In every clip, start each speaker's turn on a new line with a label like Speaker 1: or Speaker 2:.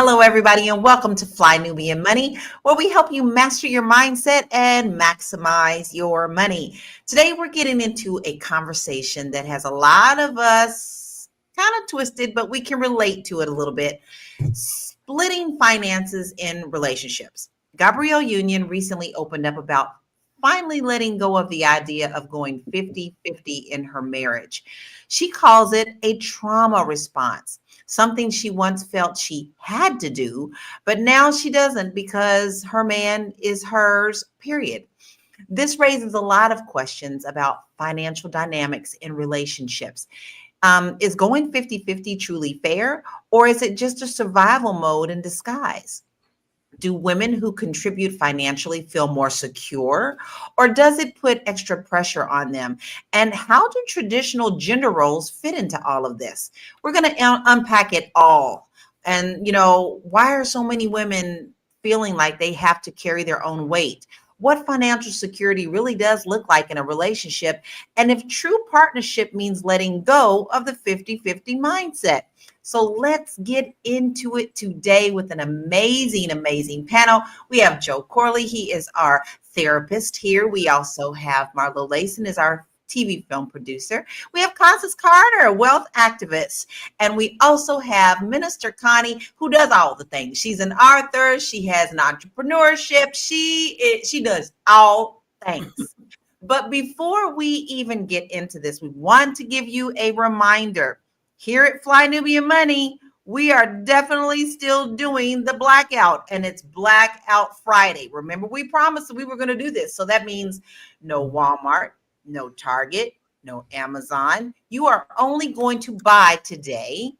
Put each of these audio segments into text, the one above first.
Speaker 1: Hello, everybody, and welcome to Fly Nubian Money, where we help you master your mindset and maximize your money. Today, we're getting into a conversation that has a lot of us kind of twisted, but we can relate to it a little bit. Splitting finances in relationships. Gabrielle Union recently opened up about finally letting go of the idea of going 50-50 in her marriage. She calls it a trauma response, something she once felt she had to do, but now she doesn't because her man is hers, period. This raises a lot of questions about financial dynamics in relationships. Is going 50-50 truly fair, or is it just a survival mode in disguise? Do women who contribute financially feel more secure, or does it put extra pressure on them? And how do traditional gender roles fit into all of this? We're going to unpack it all. And, why are so many women feeling like they have to carry their own weight? What financial security really does look like in a relationship, and if true partnership means letting go of the 50-50 mindset. So let's get into it today with an amazing panel. We have Joe Corley. He is our therapist here. We also have Marlo Layson is our TV film producer. We have Constance Carter, a wealth activist. And we also have Minister Connie, who does all the things. She's an author. She has an entrepreneurship. She does all things. But before we even get into this, we want to give you a reminder. Here at Fly Nubian Money, we are definitely still doing the blackout, and it's Blackout Friday. Remember, we promised that we were going to do this. So that means no Walmart, no Target, no Amazon. You are only going to buy today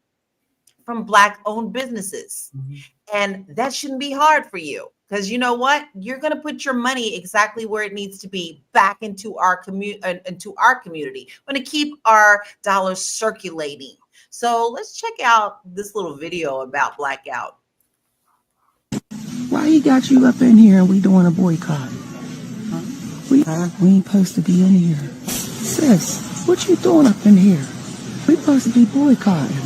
Speaker 1: from Black-owned businesses. Mm-hmm. And that shouldn't be hard for you, because you know what? You're going to put your money exactly where it needs to be, back into our community. We're going to keep our dollars circulating. So let's check out this little video about Blackout.
Speaker 2: Why he got you up in here and we doing a boycott? We ain't supposed to be in here. Sis, what you doing up in here? We supposed to be boycotting.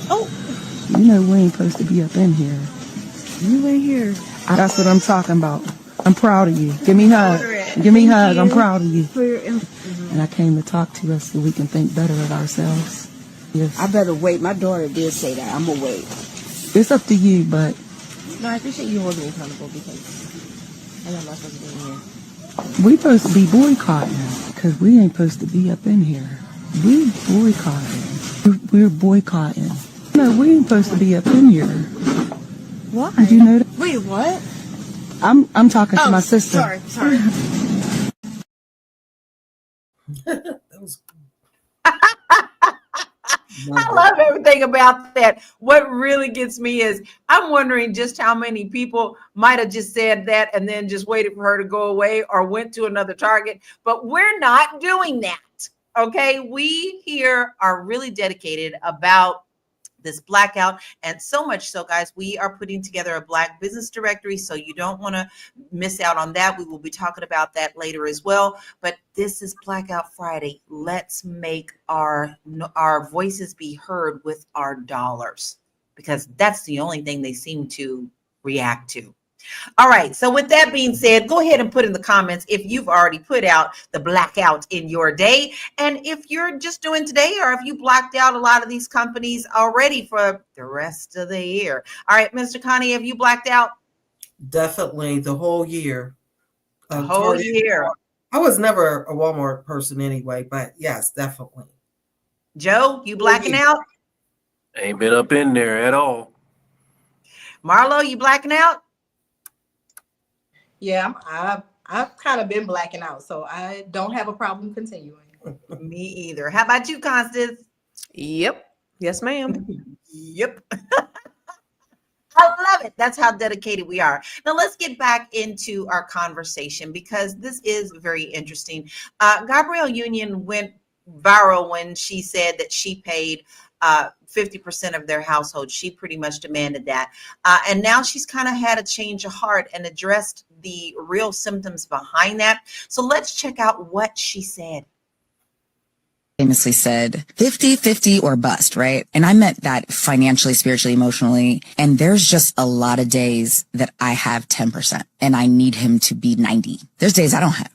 Speaker 2: Oh. You know we ain't supposed to be up in here. You ain't here. That's what I'm talking about. I'm proud of you. Give me a hug. Give me a hug. I'm proud of you. And I came to talk to us so we can think better of ourselves. Yes.
Speaker 3: I better wait. My daughter did say that. I'm going to wait.
Speaker 2: It's up to you, but...
Speaker 3: No, I appreciate you holding me accountable because I know I'm not supposed to be in here.
Speaker 2: We supposed to be boycotting because we ain't supposed to be up in here. We boycotting. We're boycotting. No, we ain't supposed to be up in here.
Speaker 3: Why?
Speaker 2: Did you know that?
Speaker 3: Wait, what?
Speaker 2: I'm talking to my sister.
Speaker 3: Sorry.
Speaker 1: That was I love everything about that. What really gets me is I'm wondering just how many people might have just said that and then just waited for her to go away or went to another Target. But we're not doing that. Okay. We here are really dedicated about this blackout, and so much so, guys, we are putting together a Black business directory, so you don't want to miss out on that. We will be talking about that later as well, but this is Blackout Friday. Let's make our voices be heard with our dollars, because that's the only thing they seem to react to. All right. So with that being said, go ahead and put in the comments if you've already put out the blackout in your day. And if you're just doing today, or if you blacked out a lot of these companies already for the rest of the year. All right, Mr. Connie, have you blacked out?
Speaker 4: Definitely the whole year.
Speaker 1: The whole year.
Speaker 4: I was never a Walmart person anyway, but yes, definitely.
Speaker 1: Joe, you blacking out?
Speaker 5: Ain't been up in there at all.
Speaker 1: Marlo, you blacking out?
Speaker 3: Yeah, I've kind of been blacking out, so I don't have a problem continuing.
Speaker 1: Me either. How about you, Constance?
Speaker 6: Yep. Yes, ma'am.
Speaker 1: Yep. I love it. That's how dedicated we are. Now let's get back into our conversation, because this is very interesting. Gabrielle Union went viral when she said that she paid 50% of their household. She pretty much demanded that. And now she's kind of had a change of heart and addressed the real symptoms behind that. So let's check out what she said.
Speaker 7: famously said 50-50 or bust, right? And I meant that financially, spiritually, emotionally. And there's just a lot of days that I have 10% and I need him to be 90. There's days I don't have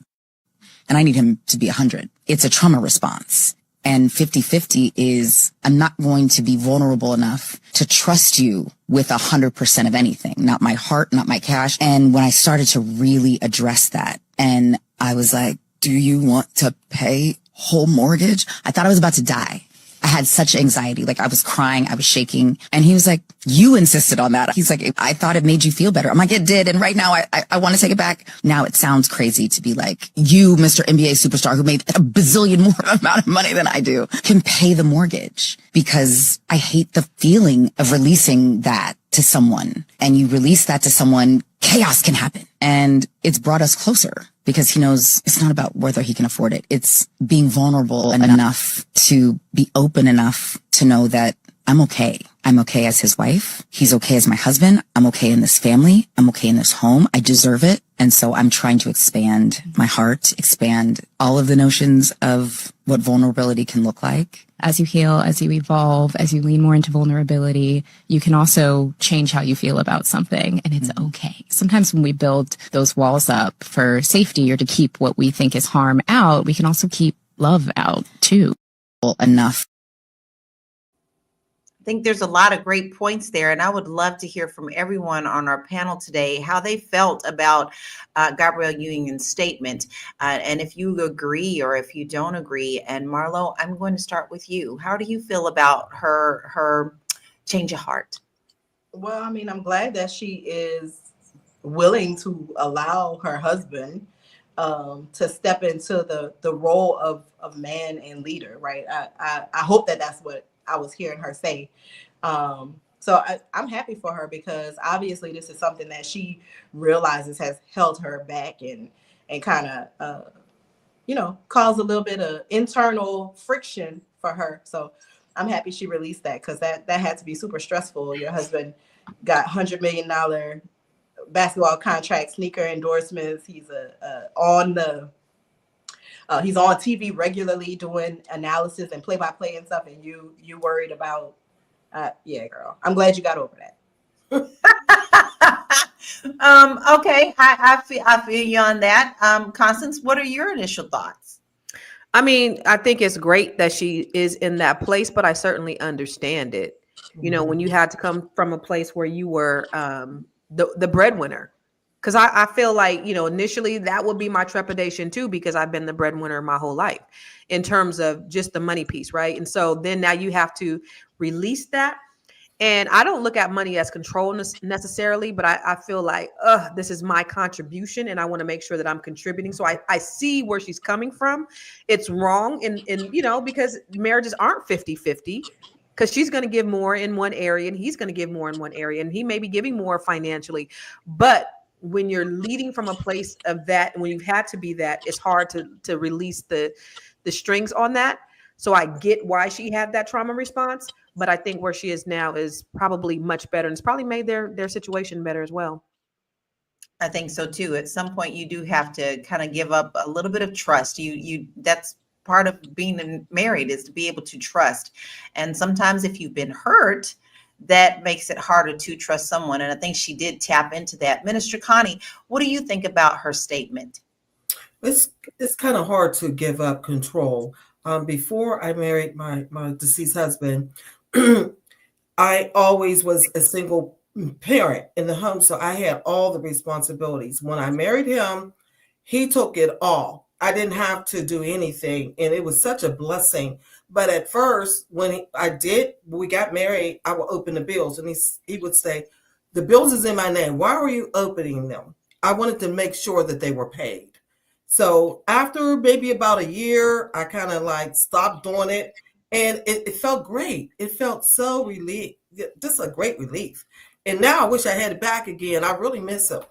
Speaker 7: and I need him to be 100. It's a trauma response. And 50-50 is I'm not going to be vulnerable enough to trust you with 100% of anything, not my heart, not my cash. And when I started to really address that, and I was like, do you want to pay whole mortgage? I thought I was about to die. I had such anxiety. Like I was crying. I was shaking. And he was like, you insisted on that. He's like, I thought it made you feel better. I'm like, it did. And right now I want to take it back. Now it sounds crazy to be like, you, Mr. NBA superstar who made a bazillion more amount of money than I do, can pay the mortgage, because I hate the feeling of releasing that to someone. And you release that to someone, chaos can happen. And it's brought us closer because he knows it's not about whether he can afford it. It's being vulnerable enough to be open enough to know that I'm okay. I'm okay as his wife. He's okay as my husband. I'm okay in this family. I'm okay in this home. I deserve it. And so I'm trying to expand my heart, expand all of the notions of what vulnerability can look like.
Speaker 8: As you heal, as you evolve, as you lean more into vulnerability, you can also change how you feel about something, and it's okay. Sometimes when we build those walls up for safety or to keep what we think is harm out, we can also keep love out too.
Speaker 7: Enough.
Speaker 1: I think there's a lot of great points there, and I would love to hear from everyone on our panel today how they felt about Gabrielle Union's statement, and if you agree or if you don't agree. And Marlo, I'm going to start with you. How do you feel about her change of heart?
Speaker 3: Well, I mean, I'm glad that she is willing to allow her husband to step into the role of man and leader, right? I hope that that's what I was hearing her say. So I'm happy for her, because obviously this is something that she realizes has held her back and kind of, caused a little bit of internal friction for her. So I'm happy she released that, because that had to be super stressful. Your husband got $100 million basketball contract, sneaker endorsements. He's he's on TV regularly doing analysis and play-by-play and stuff, and you worried about yeah, girl. I'm glad you got over that.
Speaker 1: Okay, I feel you on that. Constance, what are your initial thoughts?
Speaker 6: I mean, I think it's great that she is in that place, but I certainly understand it. You know, when you had to come from a place where you were the breadwinner. Because I feel like, initially that would be my trepidation too, because I've been the breadwinner my whole life in terms of just the money piece, right? And so then now you have to release that. And I don't look at money as control necessarily, but I feel like, this is my contribution and I want to make sure that I'm contributing. So I see where she's coming from. It's wrong. And because marriages aren't 50-50. Because she's going to give more in one area and he's going to give more in one area, and he may be giving more financially. But when you're leading from a place of that, when you've had to be that, it's hard to release the strings on that. So I get why she had that trauma response, but I think where she is now is probably much better, and it's probably made their situation better as well.
Speaker 1: I think so too. At some point, you do have to kind of give up a little bit of trust. That's part of being married, is to be able to trust. And sometimes if you've been hurt, that makes it harder to trust someone. And I think she did tap into that. Minister Connie, what do you think about her statement?
Speaker 4: It's kind of hard to give up control. Before I married my deceased husband, I always was a single parent in the home, so I had all the responsibilities. When I married him, he took it all. I didn't have to do anything, and it was such a blessing. But at first, when we got married, I would open the bills, and he would say, "The bills is in my name. Why are you opening them?" I wanted to make sure that they were paid. So after maybe about a year, I kind of like stopped doing it, and it felt great. It felt so relief, just a great relief. And now I wish I had it back again. I really miss him.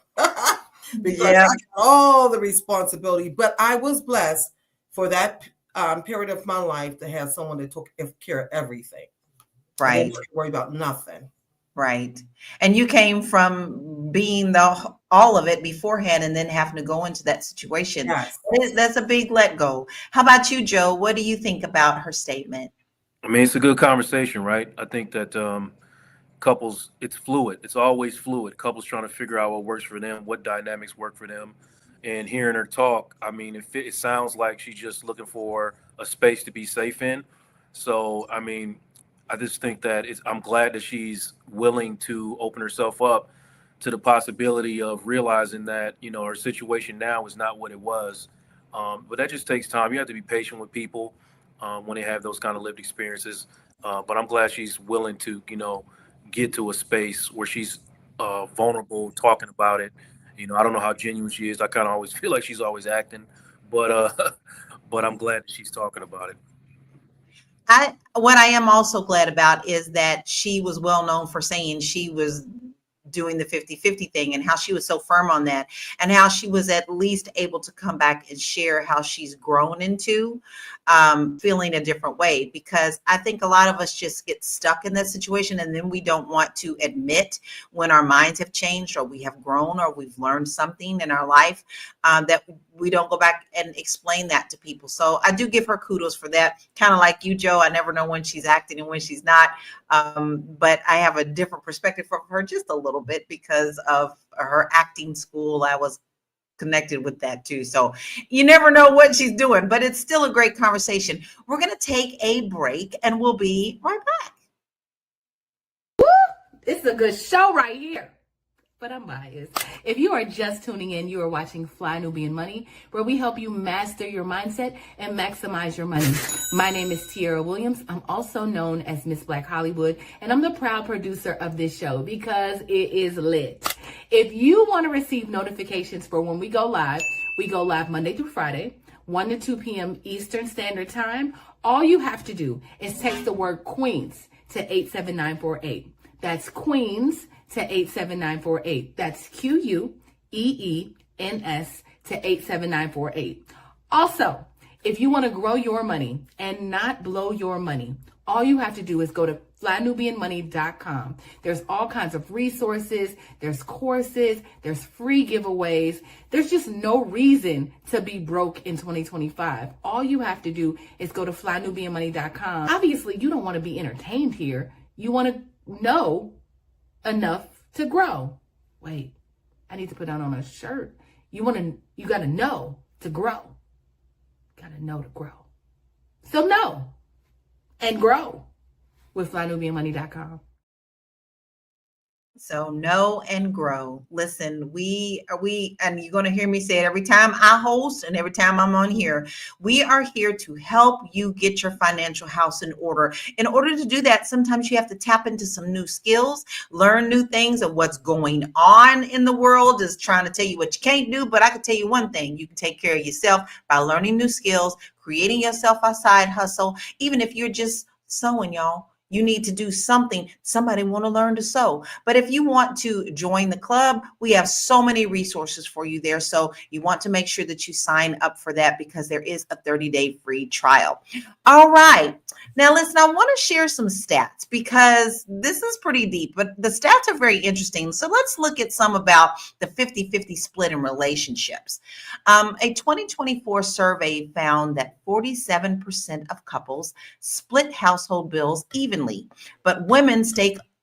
Speaker 4: Because I got all the responsibility, but I was blessed for that period of my life to have someone that took care of everything.
Speaker 1: Right.
Speaker 4: I didn't have to worry about nothing.
Speaker 1: Right. And you came from being all of it beforehand and then having to go into that situation.
Speaker 4: Yes.
Speaker 1: That's a big let go. How about you, Joe? What do you think about her statement?
Speaker 5: I mean, it's a good conversation, right? I think that couples, it's fluid. It's always fluid. Couples trying to figure out what works for them, what dynamics work for them. And hearing her talk, I mean, it sounds like she's just looking for a space to be safe in. So, I mean, I just think that I'm glad that she's willing to open herself up to the possibility of realizing that, her situation now is not what it was. But that just takes time. You have to be patient with people when they have those kind of lived experiences. But I'm glad she's willing to, get to a space where she's vulnerable, talking about it. I don't know how genuine she is. I kind of always feel like she's always acting, but but I'm glad that she's talking about it.
Speaker 1: What I am also glad about is that she was well known for saying she was doing the 50-50 thing, and how she was so firm on that, and how she was at least able to come back and share how she's grown into feeling a different way. Because I think a lot of us just get stuck in that situation, and then we don't want to admit when our minds have changed, or we have grown, or we've learned something in our life, that we don't go back and explain that to people. So I do give her kudos for that. Kind of like you, Joe. I never know when she's acting and when she's not. But I have a different perspective from her, just a little bit, because of her acting school. I was connected with that too. So you never know what she's doing, but it's still a great conversation. We're going to take a break and we'll be right back.
Speaker 9: It's a good show right here. But I'm biased. If you are just tuning in, you are watching Fly Nubian Money, where we help you master your mindset and maximize your money. My name is Tiara Williams. I'm also known as Miss Black Hollywood, and I'm the proud producer of this show because it is lit. If you want to receive notifications for when we go live Monday through Friday, 1 to 2 p.m. Eastern Standard Time. All you have to do is text the word Queens to 87948. That's Queens to 87948. That's QUEENS to 87948. Also, if you want to grow your money and not blow your money, all you have to do is go to flynubianmoney.com. There's all kinds of resources, there's courses, there's free giveaways. There's just no reason to be broke in 2025. All you have to do is go to flynubianmoney.com. Obviously, you don't want to be entertained here. You want to know enough to grow. Wait, I need to put that on a shirt. You got to know to grow. Got to know to grow. So know and grow with flynubianmoney.com.
Speaker 1: So know and grow. Listen, we and you're going to hear me say it every time I host and every time I'm on here. We are here to help you get your financial house in order. In order to do that, sometimes you have to tap into some new skills, learn new things of what's going on in the world. Is trying to tell you what you can't do, but I can tell you one thing: you can take care of yourself by learning new skills, creating yourself a side hustle. Even if you're just sewing, y'all. You need to do something. Somebody want to learn to sew. But if you want to join the club, we have so many resources for you there. So you want to make sure that you sign up for that, because there is a 30-day free trial. All right. Now, listen, I want to share some stats because this is pretty deep, but the stats are very interesting. So let's look at some about the 50-50 split in relationships. A 2024 survey found that 47% of couples split household bills evenly, but women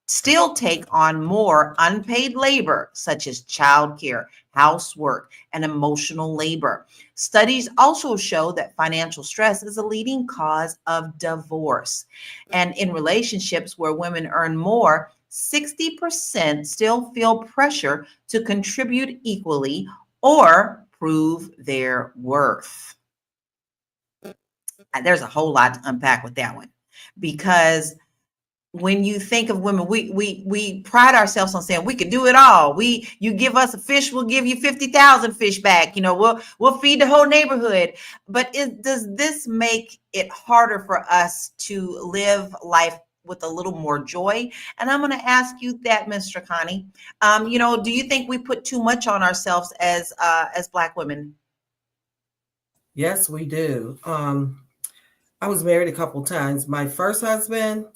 Speaker 1: still take on more unpaid labor, such as childcare, housework, and emotional labor. Studies also show that financial stress is a leading cause of divorce. And in relationships where women earn more, 60% still feel pressure to contribute equally or prove their worth. There's a whole lot to unpack with that one, because when you think of women, we pride ourselves on saying we can do it all. You give us a fish, we'll give you 50,000 fish back. We'll feed the whole neighborhood. But does this make it harder for us to live life with a little more joy? And I'm going to ask you that, Mr. Connie. Do you think we put too much on ourselves as Black women?
Speaker 4: Yes, we do. I was married a couple times. My first husband,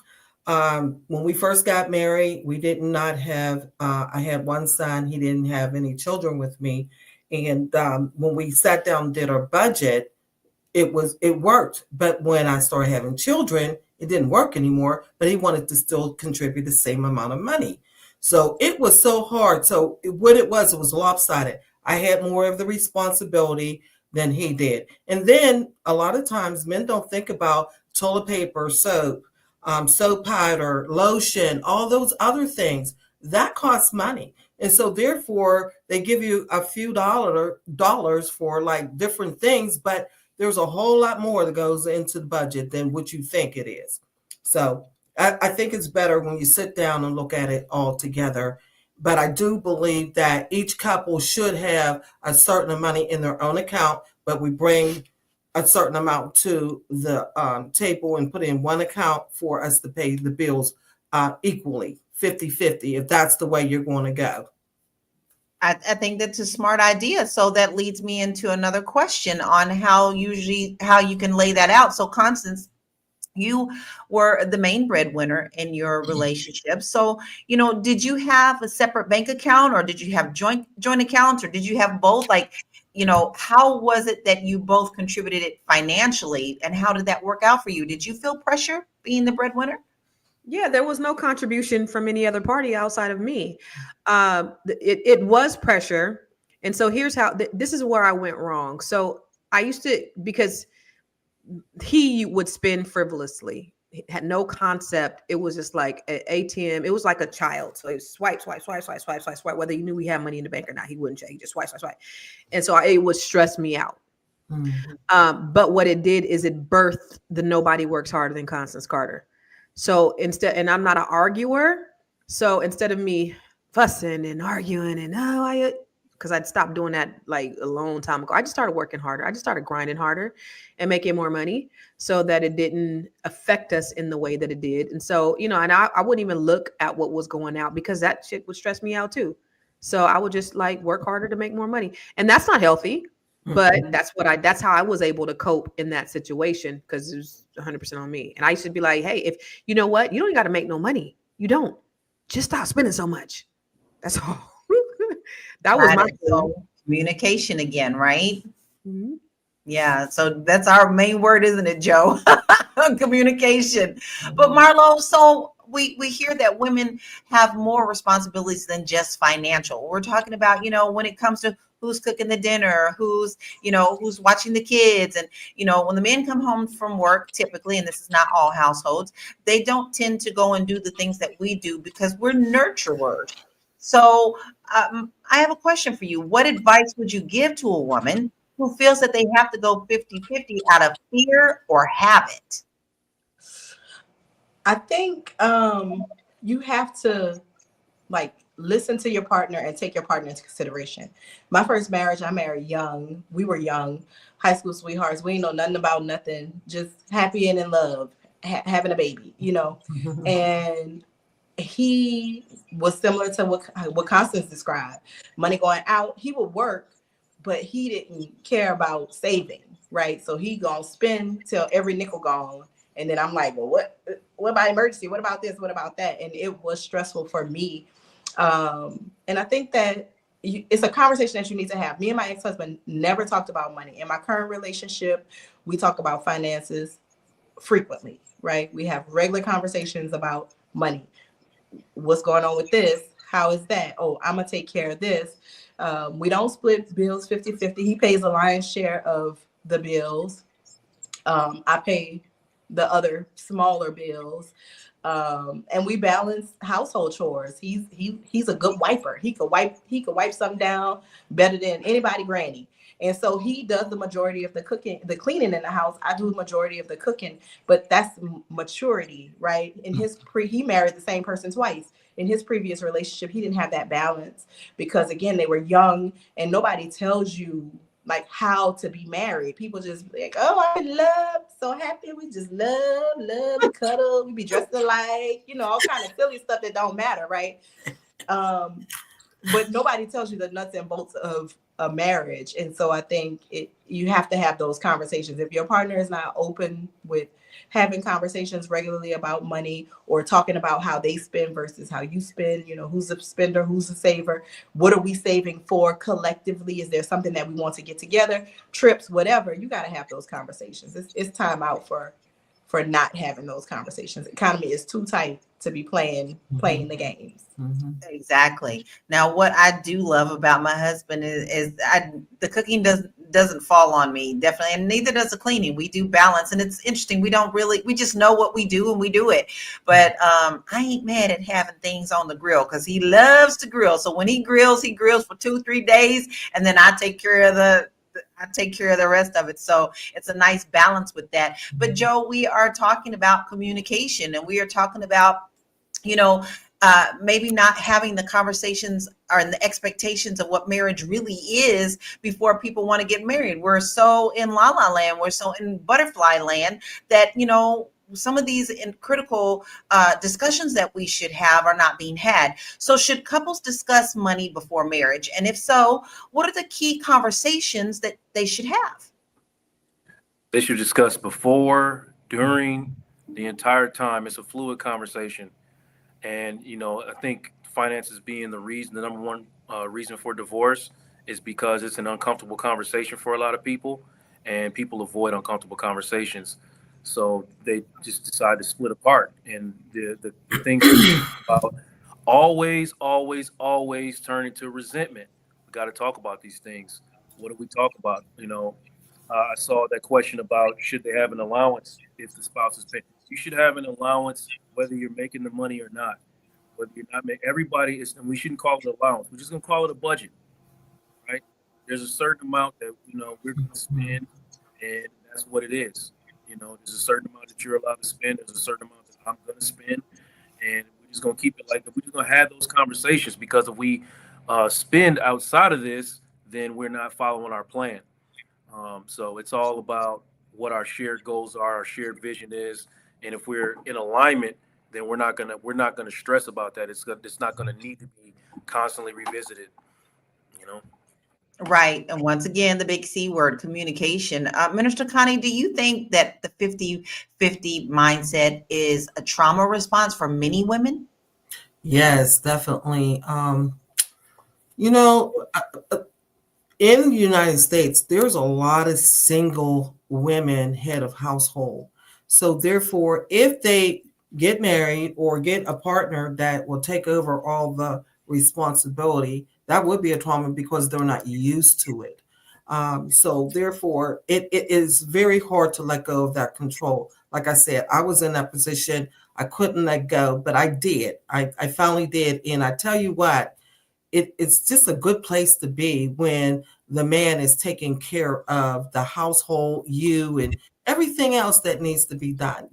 Speaker 4: When we first got married, we did not have, I had one son. He didn't have any children with me. And when we sat down and did our budget, it worked. But when I started having children, it didn't work anymore, but he wanted to still contribute the same amount of money. So it was so hard. So what it was lopsided. I had more of the responsibility than he did. And then a lot of times men don't think about toilet paper, soap, soap powder, lotion, all those other things. That costs money. And so therefore they give you a few dollars for like different things, but there's a whole lot more that goes into the budget than what you think it is. So I think it's better when you sit down and look at it all together. But I do believe that each couple should have a certain amount of money in their own account, but we bring a certain amount to the table and put in one account for us to pay the bills equally, 50-50, if that's the way you're going to go.
Speaker 1: I think that's a smart idea. So that leads me into another question on how you can lay that out. So Constance, you were the main breadwinner in your relationship. So, did you have a separate bank account, or did you have joint accounts, or did you have both? Like, how was it that you both contributed it financially, and how did that work out for you? Did you feel pressure being the breadwinner?
Speaker 6: Yeah, there was no contribution from any other party outside of me. It was pressure. And so here's how, this is where I went wrong. So I used to, because he would spend frivolously. He had no concept. It was just like an ATM. It was like a child. So it was swipe, swipe, swipe, swipe, swipe, swipe, swipe. Whether he knew he had money in the bank or not, he wouldn't check. He just swipe, swipe, swipe. And so it would stress me out. Mm-hmm. But what it did is it birthed the nobody works harder than Constance Carter. So instead, and I'm not an arguer. So instead of me fussing and arguing and because I'd stopped doing that like a long time ago, I just started working harder. I just started grinding harder and making more money so that it didn't affect us in the way that it did. And so, and I wouldn't even look at what was going out because that shit would stress me out too. So I would just like work harder to make more money. And that's not healthy. But that's how I was able to cope in that situation because it was 100% on me. And I used to be like, hey, if you know what, you don't got to make no money. You don't. Just stop spending so much. That's all. That was my
Speaker 1: communication again, right?
Speaker 6: Mm-hmm.
Speaker 1: Yeah. So that's our main word, isn't it, Joe? Communication. Mm-hmm. But Marlo, so we hear that women have more responsibilities than just financial. We're talking about, when it comes to who's cooking the dinner, who's watching the kids. And, when the men come home from work, typically, and this is not all households, they don't tend to go and do the things that we do because we're nurturers. So I have a question for you. What advice would you give to a woman who feels that they have to go 50-50 out of fear or habit?
Speaker 3: I think you have to listen to your partner and take your partner into consideration. My first marriage, I married young. We were young, high school sweethearts. We ain't know nothing about nothing, just happy and in love, having a baby, And he was similar to what Constance described. Money going out, he would work, but he didn't care about saving, right? So he gonna spend till every nickel gone. And then I'm like, well, what about emergency? What about this? What about that? And it was stressful for me. And I think that it's a conversation that you need to have. Me and my ex-husband never talked about money. In my current relationship, we talk about finances frequently, right? We have regular conversations about money. What's going on with this? How is that? Oh, I'm going to take care of this. We don't split bills 50-50. He pays a lion's share of the bills. I pay the other smaller bills. And we balance household chores. He's a good wiper. He could wipe something down better than anybody granny. And so he does the majority of the cooking, the cleaning in the house. I do the majority of the cooking, but that's maturity, right? In he married the same person twice. In his previous relationship, he didn't have that balance because again, they were young and nobody tells you how to be married. People just like, oh, I'm in love, so happy. We just love, cuddle. We be dressed alike, all kind of silly stuff that don't matter, right? But nobody tells you the nuts and bolts of a marriage. And so I think you have to have those conversations. If your partner is not open with having conversations regularly about money, or talking about how they spend versus how you spend, who's a spender, who's a saver, what are we saving for collectively? Is there something that we want to get together, trips, whatever? You got to have those conversations. It's time out for not having those conversations. The economy is too tight to be playing the games.
Speaker 4: Mm-hmm.
Speaker 1: Exactly. Now, what I do love about my husband is the cooking doesn't fall on me, definitely, and neither does the cleaning. We do balance, and it's interesting. We just know what we do and we do it. But I ain't mad at having things on the grill, because he loves to grill. So when he grills for 2-3 days, and then I take care of the rest of it. So it's a nice balance with that. But Joe, we are talking about communication, and we are talking about, maybe not having the conversations or the expectations of what marriage really is before people want to get married. We're so in la la land, we're so in butterfly land that, some of these critical discussions that we should have are not being had. So should couples discuss money before marriage? And if so, what are the key conversations that they should have?
Speaker 5: They should discuss before, during, the entire time. It's a fluid conversation. And, I think finances being the number one reason for divorce is because it's an uncomfortable conversation for a lot of people, and people avoid uncomfortable conversations. So they just decide to split apart. And the things about always turn into resentment. We got to talk about these things. What do we talk about? I saw that question about, should they have an allowance if the spouse is paying? You should have an allowance whether you're making the money or not. Whether you're not making, everybody is, and we shouldn't call it an allowance. We're just gonna call it a budget, right? There's a certain amount that we're gonna spend, and that's what it is. There's a certain amount that you're allowed to spend. There's a certain amount that I'm gonna spend, and we're just gonna keep it like that. We're just gonna have those conversations, because if we spend outside of this, then we're not following our plan. So it's all about what our shared goals are, our shared vision is, and if we're in alignment, then we're not gonna stress about that. It's not gonna need to be constantly revisited.
Speaker 1: Right. And once again, the big C word, communication. Minister Connie, do you think that the 50-50 mindset is a trauma response for many women?
Speaker 4: Yes, definitely. In the United States, there's a lot of single women head of household. So therefore, if they get married or get a partner that will take over all the responsibility, that would be a trauma, because they're not used to it. So therefore, it is very hard to let go of that control. Like I said, I was in that position. I couldn't let go, but I did. I finally did. And I tell you what, it's just a good place to be when the man is taking care of the household, you, and everything else that needs to be done,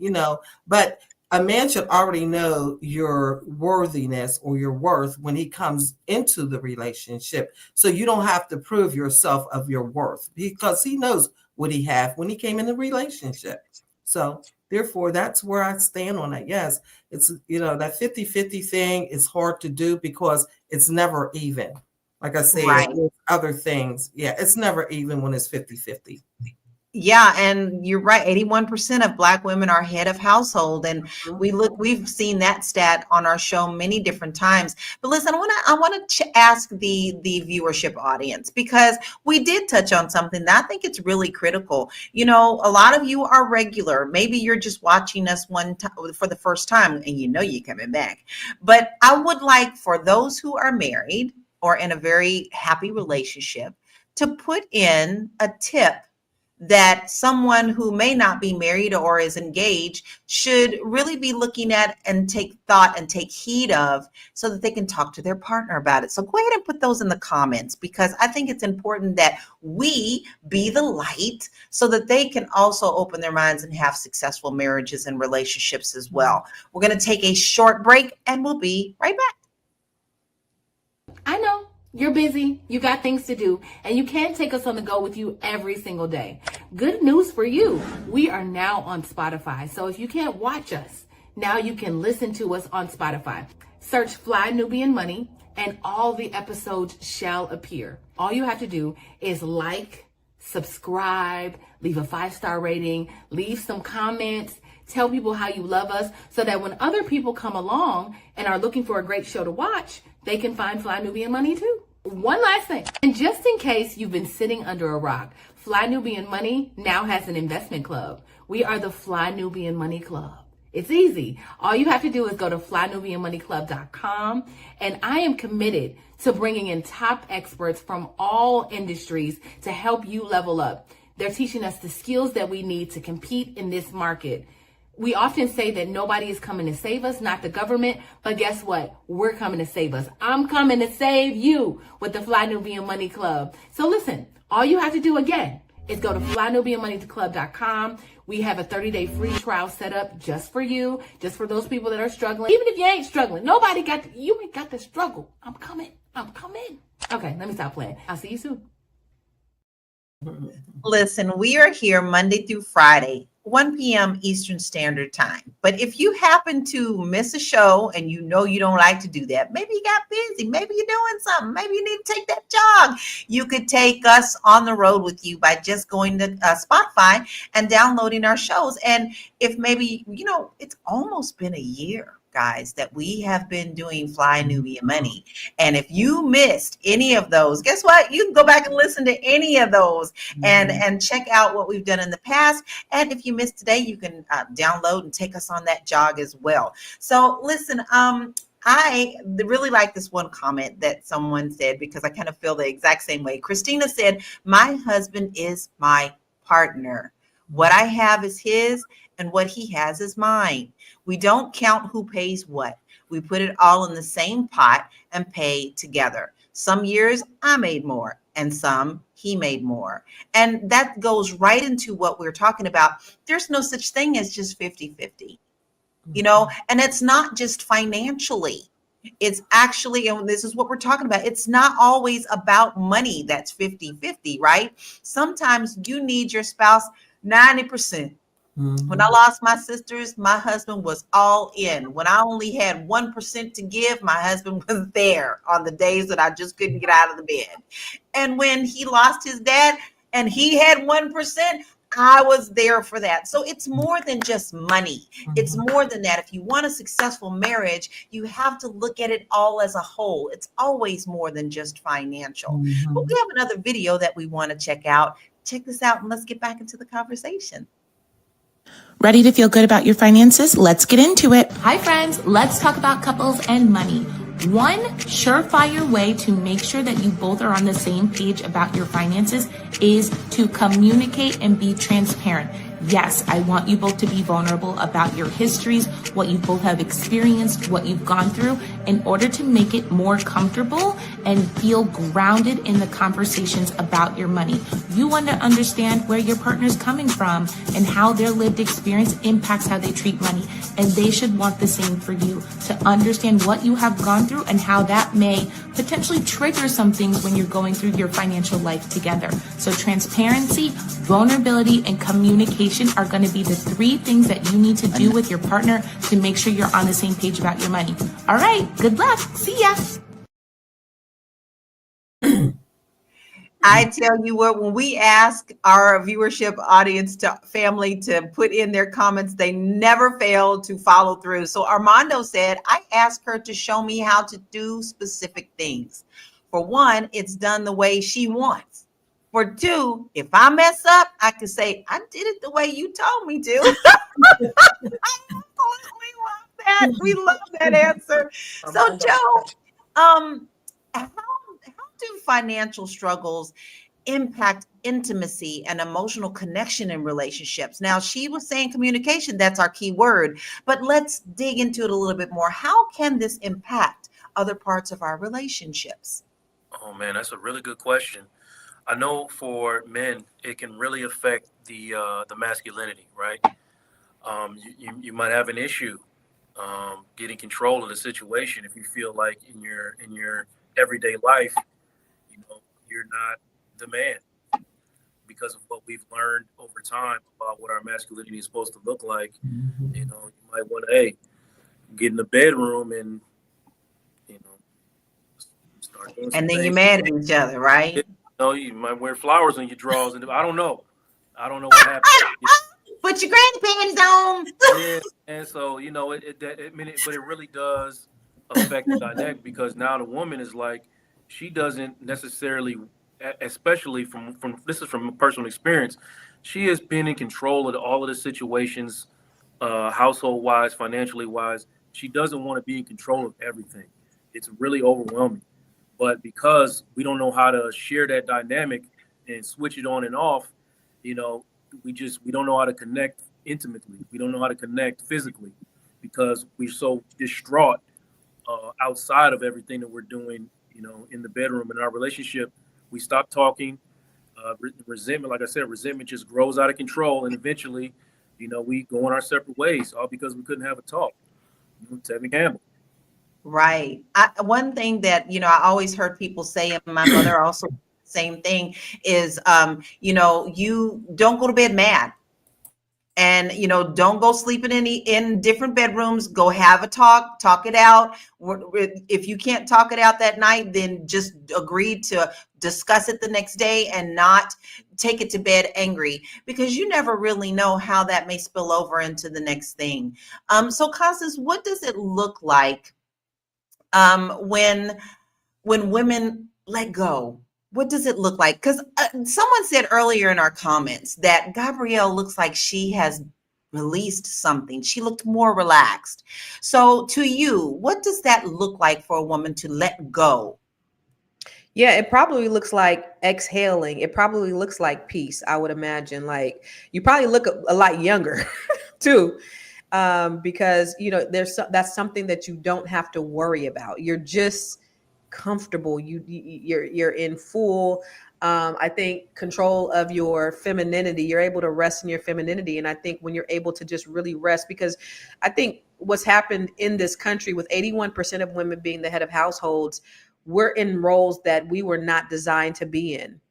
Speaker 4: But a man should already know your worthiness or your worth when he comes into the relationship. So you don't have to prove yourself of your worth, because he knows what he had when he came in the relationship. So therefore, that's where I stand on it. Yes, it's, that 50-50 thing is hard to do because it's never even. Like I said,
Speaker 1: Right.
Speaker 4: with other things, it's never even when it's 50-50.
Speaker 1: Yeah, and you're right. 81% of Black women are head of household, and we've seen that stat on our show many different times. But listen, I want to ask the viewership audience, because we did touch on something that I think it's really critical. A lot of you are regular. Maybe you're just watching us one time for the first time, and you're coming back. But I would like for those who are married or in a very happy relationship to put in a tip that someone who may not be married or is engaged should really be looking at and take thought and take heed of, so that they can talk to their partner about it. So go ahead and put those in the comments, because I think it's important that we be the light so that they can also open their minds and have successful marriages and relationships as well. We're going to take a short break, and we'll be right back.
Speaker 9: I know you're busy, you got things to do, and you can't take us on the go with you every single day. Good news for you. We are now on Spotify. So if you can't watch us, now you can listen to us on Spotify. Search Fly Nubian Money and all the episodes shall appear. All you have to do is like, subscribe, leave a 5-star rating, leave some comments, tell people how you love us so that when other people come along and are looking for a great show to watch, they can find Fly Nubian Money too. One last thing, and just in case you've been sitting under a rock, Fly Nubian Money now has an investment club. We are the Fly Nubian Money Club. It's easy. All you have to do is go to flynubianmoneyclub.com, and I am committed to bringing in top experts from all industries to help you level up. They're teaching us the skills that we need to compete in this market. We often say that nobody is coming to save us, not the government, but guess what? We're coming to save us. I'm coming to save you with the Fly Nubian Money Club. So listen, all you have to do again is go to flynubianmoneyclub.com. We have a 30-day free trial set up just for you, just for those people that are struggling. Even if you ain't struggling, you ain't got to struggle. I'm coming. Okay, let me stop playing. I'll see you soon.
Speaker 1: Listen, we are here Monday through Friday, 1 p.m. Eastern Standard Time. But if you happen to miss a show and you know you don't like to do that, maybe you got busy, maybe you're doing something, maybe you need to take that jog, you could take us on the road with you by just going to Spotify and downloading our shows. And if maybe, it's almost been a year, guys, that we have been doing Fly Nubian Money. And if you missed any of those, guess what? You can go back and listen to any of those and check out what we've done in the past. And if you missed today, you can download and take us on that jog as well. So listen, I really like this one comment that someone said, because I kind of feel the exact same way. Christina said, my husband is my partner. What I have is his, and what he has is mine. We don't count who pays what. We put it all in the same pot and pay together. Some years I made more and some he made more. And that goes right into what we're talking about. There's no such thing as just 50-50, and it's not just financially. It's actually, and this is what we're talking about, it's not always about money that's 50-50, right? Sometimes you need your spouse 90%. When I lost my sisters, my husband was all in. When I only had 1% to give, my husband was there on the days that I just couldn't get out of the bed. And when he lost his dad and he had 1%, I was there for that. So it's more than just money. It's more than that. If you want a successful marriage, you have to look at it all as a whole. It's always more than just financial. But we have another video that we want to check out. Check this out and let's get back into the conversation.
Speaker 10: Ready to feel good about your finances? Let's get into it.
Speaker 11: Hi friends, let's talk about couples and money. One surefire way to make sure that you both are on the same page about your finances is to communicate and be transparent. Yes, I want you both to be vulnerable about your histories, what you both have experienced, what you've gone through, in order to make it more comfortable and feel grounded in the conversations about your money. You want to understand where your partner's coming from and how their lived experience impacts how they treat money. And they should want the same for you, to understand what you have gone through and how that may potentially trigger some things when you're going through your financial life together. So transparency, vulnerability, and communication are going to be the 3 things that you need to do with your partner to make sure you're on the same page about your money. All right, good luck. See ya.
Speaker 1: I tell you what, when we ask our viewership audience family to put in their comments, they never fail to follow through. So Armando said, I asked her to show me how to do specific things. For one, it's done the way she wants. For 2, if I mess up, I can say, I did it the way you told me to. I absolutely love that. We love that answer. So Joe, how do financial struggles impact intimacy and emotional connection in relationships? Now, she was saying communication, that's our key word, but let's dig into it a little bit more. How can this impact other parts of our relationships?
Speaker 5: Oh man, that's a really good question. I know for men, it can really affect the masculinity, right? You might have an issue getting control of the situation if you feel like in your everyday life, you're not the man, because of what we've learned over time about what our masculinity is supposed to look like. You might want to get in the bedroom and Start doing some
Speaker 1: And then you're
Speaker 5: things.
Speaker 1: mad at each other, right?
Speaker 5: You know, you might wear flowers on your drawers, and I don't know. I don't know what happened.
Speaker 1: Put your granny panties on.
Speaker 5: Yeah, and so you know, but it really does affect the dynamic because now the woman is like, she doesn't necessarily, especially from this is from personal experience, she has been in control of all of the situations, household wise, financially wise. She doesn't want to be in control of everything. It's really overwhelming. But because we don't know how to share that dynamic and switch it on and off, you know, we don't know how to connect intimately. We don't know how to connect physically because we're so distraught outside of everything that we're doing, you know, in the bedroom in our relationship. We stop talking. Resentment, like I said, resentment just grows out of control, and eventually, you know, we go on our separate ways, all because we couldn't have a talk. You know, Tevin Campbell.
Speaker 1: Right. One thing that, I always heard people say, and my mother also same thing is, you don't go to bed mad. And don't go sleeping in different bedrooms. Go have a talk it out. If you can't talk it out that night, then just agree to discuss it the next day and not take it to bed angry, because you never really know how that may spill over into the next thing. So Constance, what does it look like when women let go? What does it look like? Because someone said earlier in our comments that Gabrielle looks like she has released something. She looked more relaxed. So to you, what does that look like for a woman to let go?
Speaker 6: Yeah, it probably looks like exhaling. It probably looks like peace, I would imagine. Like, you probably look a lot younger too. Because that's something that you don't have to worry about. You're just comfortable. You're in full, I think, control of your femininity. You're able to rest in your femininity. And I think when you're able to just really rest, because I think what's happened in this country with 81% of women being the head of households, we're in roles that we were not designed to be in,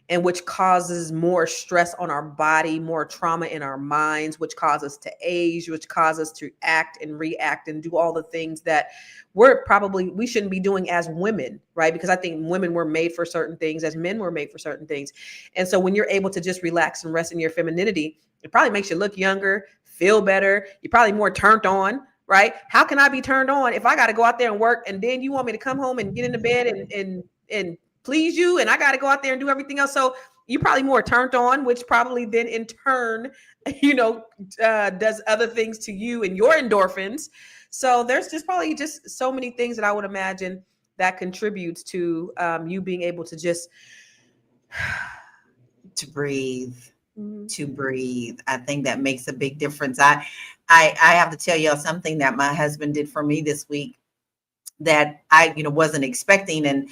Speaker 6: and which causes more stress on our body, more trauma in our minds, which causes us to age, which causes us to act and react and do all the things that we shouldn't be doing as women, right? Because I think women were made for certain things, as men were made for certain things. And so when you're able to just relax and rest in your femininity, it probably makes you look younger, feel better. You're probably more turned on, right? How can I be turned on if I got to go out there and work, and then you want me to come home and get into bed and please you, and I got to go out there and do everything else? So you're probably more turned on, which probably then in turn, does other things to you and your endorphins. So there's just probably just so many things that I would imagine that contributes to you being able to just
Speaker 1: to breathe. To breathe. I think that makes a big difference. I have to tell y'all something that my husband did for me this week that I wasn't expecting. And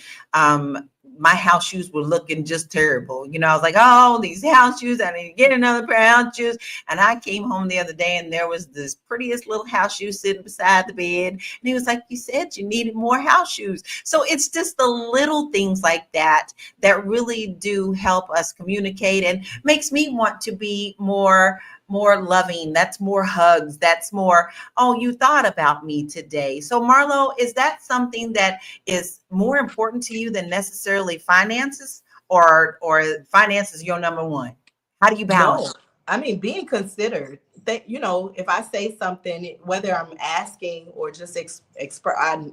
Speaker 1: my house shoes were looking just terrible. I was like, oh, these house shoes, I need to get another pair of house shoes. And I came home the other day and there was this prettiest little house shoe sitting beside the bed. And he was like, you said you needed more house shoes. So it's just the little things like that that really do help us communicate and makes me want to be more loving. That's more hugs. That's more, oh, you thought about me today. So Marlo, is that something that is more important to you than necessarily finances, or finance is your number one? How do you balance?
Speaker 3: No, I mean, being considered that, if I say something, whether I'm asking or just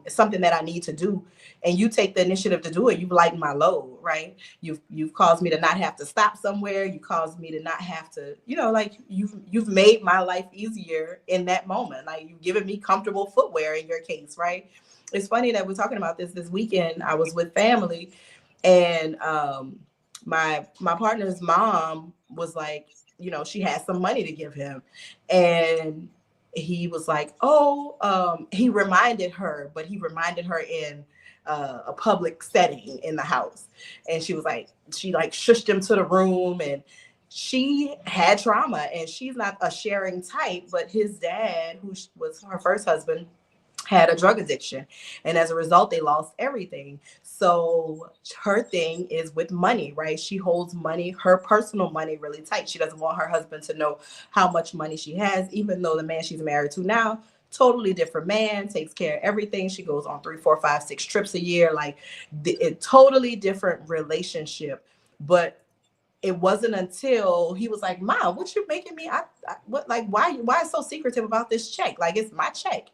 Speaker 3: something that I need to do, and you take the initiative to do it, you've lightened my load, right? You've caused me to not have to stop somewhere. You caused me to not have to, like you've made my life easier in that moment. Like, you've given me comfortable footwear in your case, right? It's funny that we're talking about this weekend. I was with family, and my partner's mom was like, she had some money to give him, and he was like, he reminded her in a public setting in the house, and she shushed him to the room, and she had trauma, and she's not a sharing type, but his dad, who was her first husband, had a drug addiction, and as a result they lost everything. So her thing is with money, right? She holds money, her personal money, really tight. She doesn't want her husband to know how much money she has, even though the man she's married to now totally different man, takes care of everything. She goes on 3, 4, 5, 6 trips a year, like a totally different relationship. But it wasn't until he was like, "Ma, what you making me? What, like, why so secretive about this check? Like, it's my check."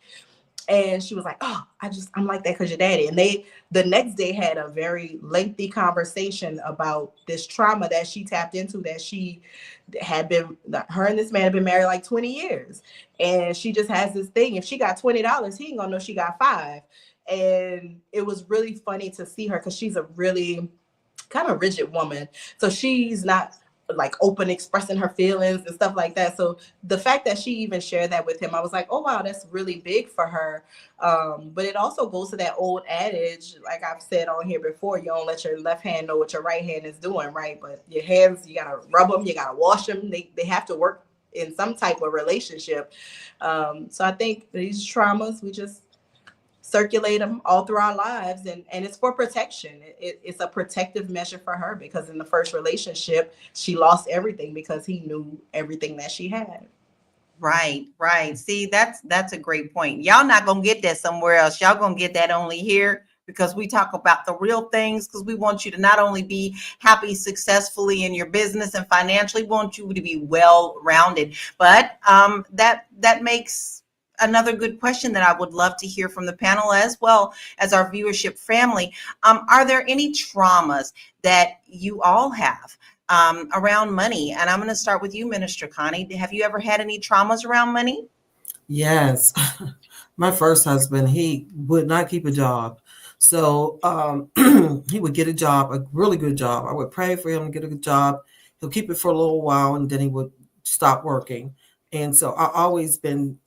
Speaker 3: And she was like, "Oh, I'm like that because your daddy." And they the next day had a very lengthy conversation about this trauma that she tapped into, that she had been, her and this man have been married like 20 years. And she just has this thing. If she got $20, he ain't gonna know she got 5. And it was really funny to see her because she's a really kind of rigid woman. So she's not like open expressing her feelings and stuff like that. So the fact that she even shared that with him, I was like, oh wow, that's really big for her. But it also goes to that old adage, like I've said on here before, you don't let your left hand know what your right hand is doing, right? But your hands, you gotta rub them, you gotta wash them. They have to work in some type of relationship. So I think these traumas, we just circulate them all through our lives, and it's for protection. It's a protective measure for her, because in the first relationship she lost everything because he knew everything that she had.
Speaker 1: Right. See, that's a great point. Y'all not gonna get that somewhere else. Y'all gonna get that only here, because we talk about the real things, because we want you to not only be happy successfully in your business and financially, we want you to be well-rounded. But that makes another good question that I would love to hear from the panel as well as our viewership family. Are there any traumas that you all have around money? And I'm going to start with you, Minister Connie. Have you ever had any traumas around money?
Speaker 4: Yes. My first husband, he would not keep a job. So he would get a job, a really good job. I would pray for him to get a good job. He'll keep it for a little while and then he would stop working. And so I've always been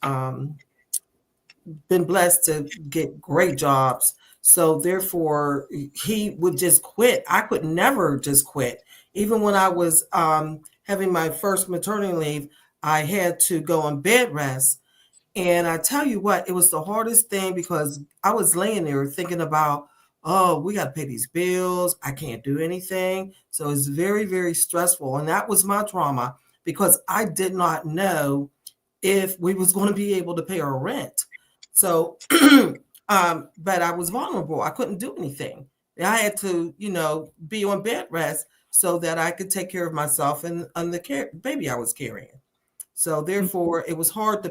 Speaker 4: blessed to get great jobs. So therefore, he would just quit. I could never just quit. Even when I was having my first maternity leave, I had to go on bed rest. And I tell you what, it was the hardest thing, because I was laying there thinking about, oh, we got to pay these bills. I can't do anything. So it's very, very stressful. And that was my trauma, because I did not know if we was going to be able to pay our rent. So, but I was vulnerable. I couldn't do anything. I had to, be on bed rest so that I could take care of myself and the baby I was carrying. So therefore, it was hard to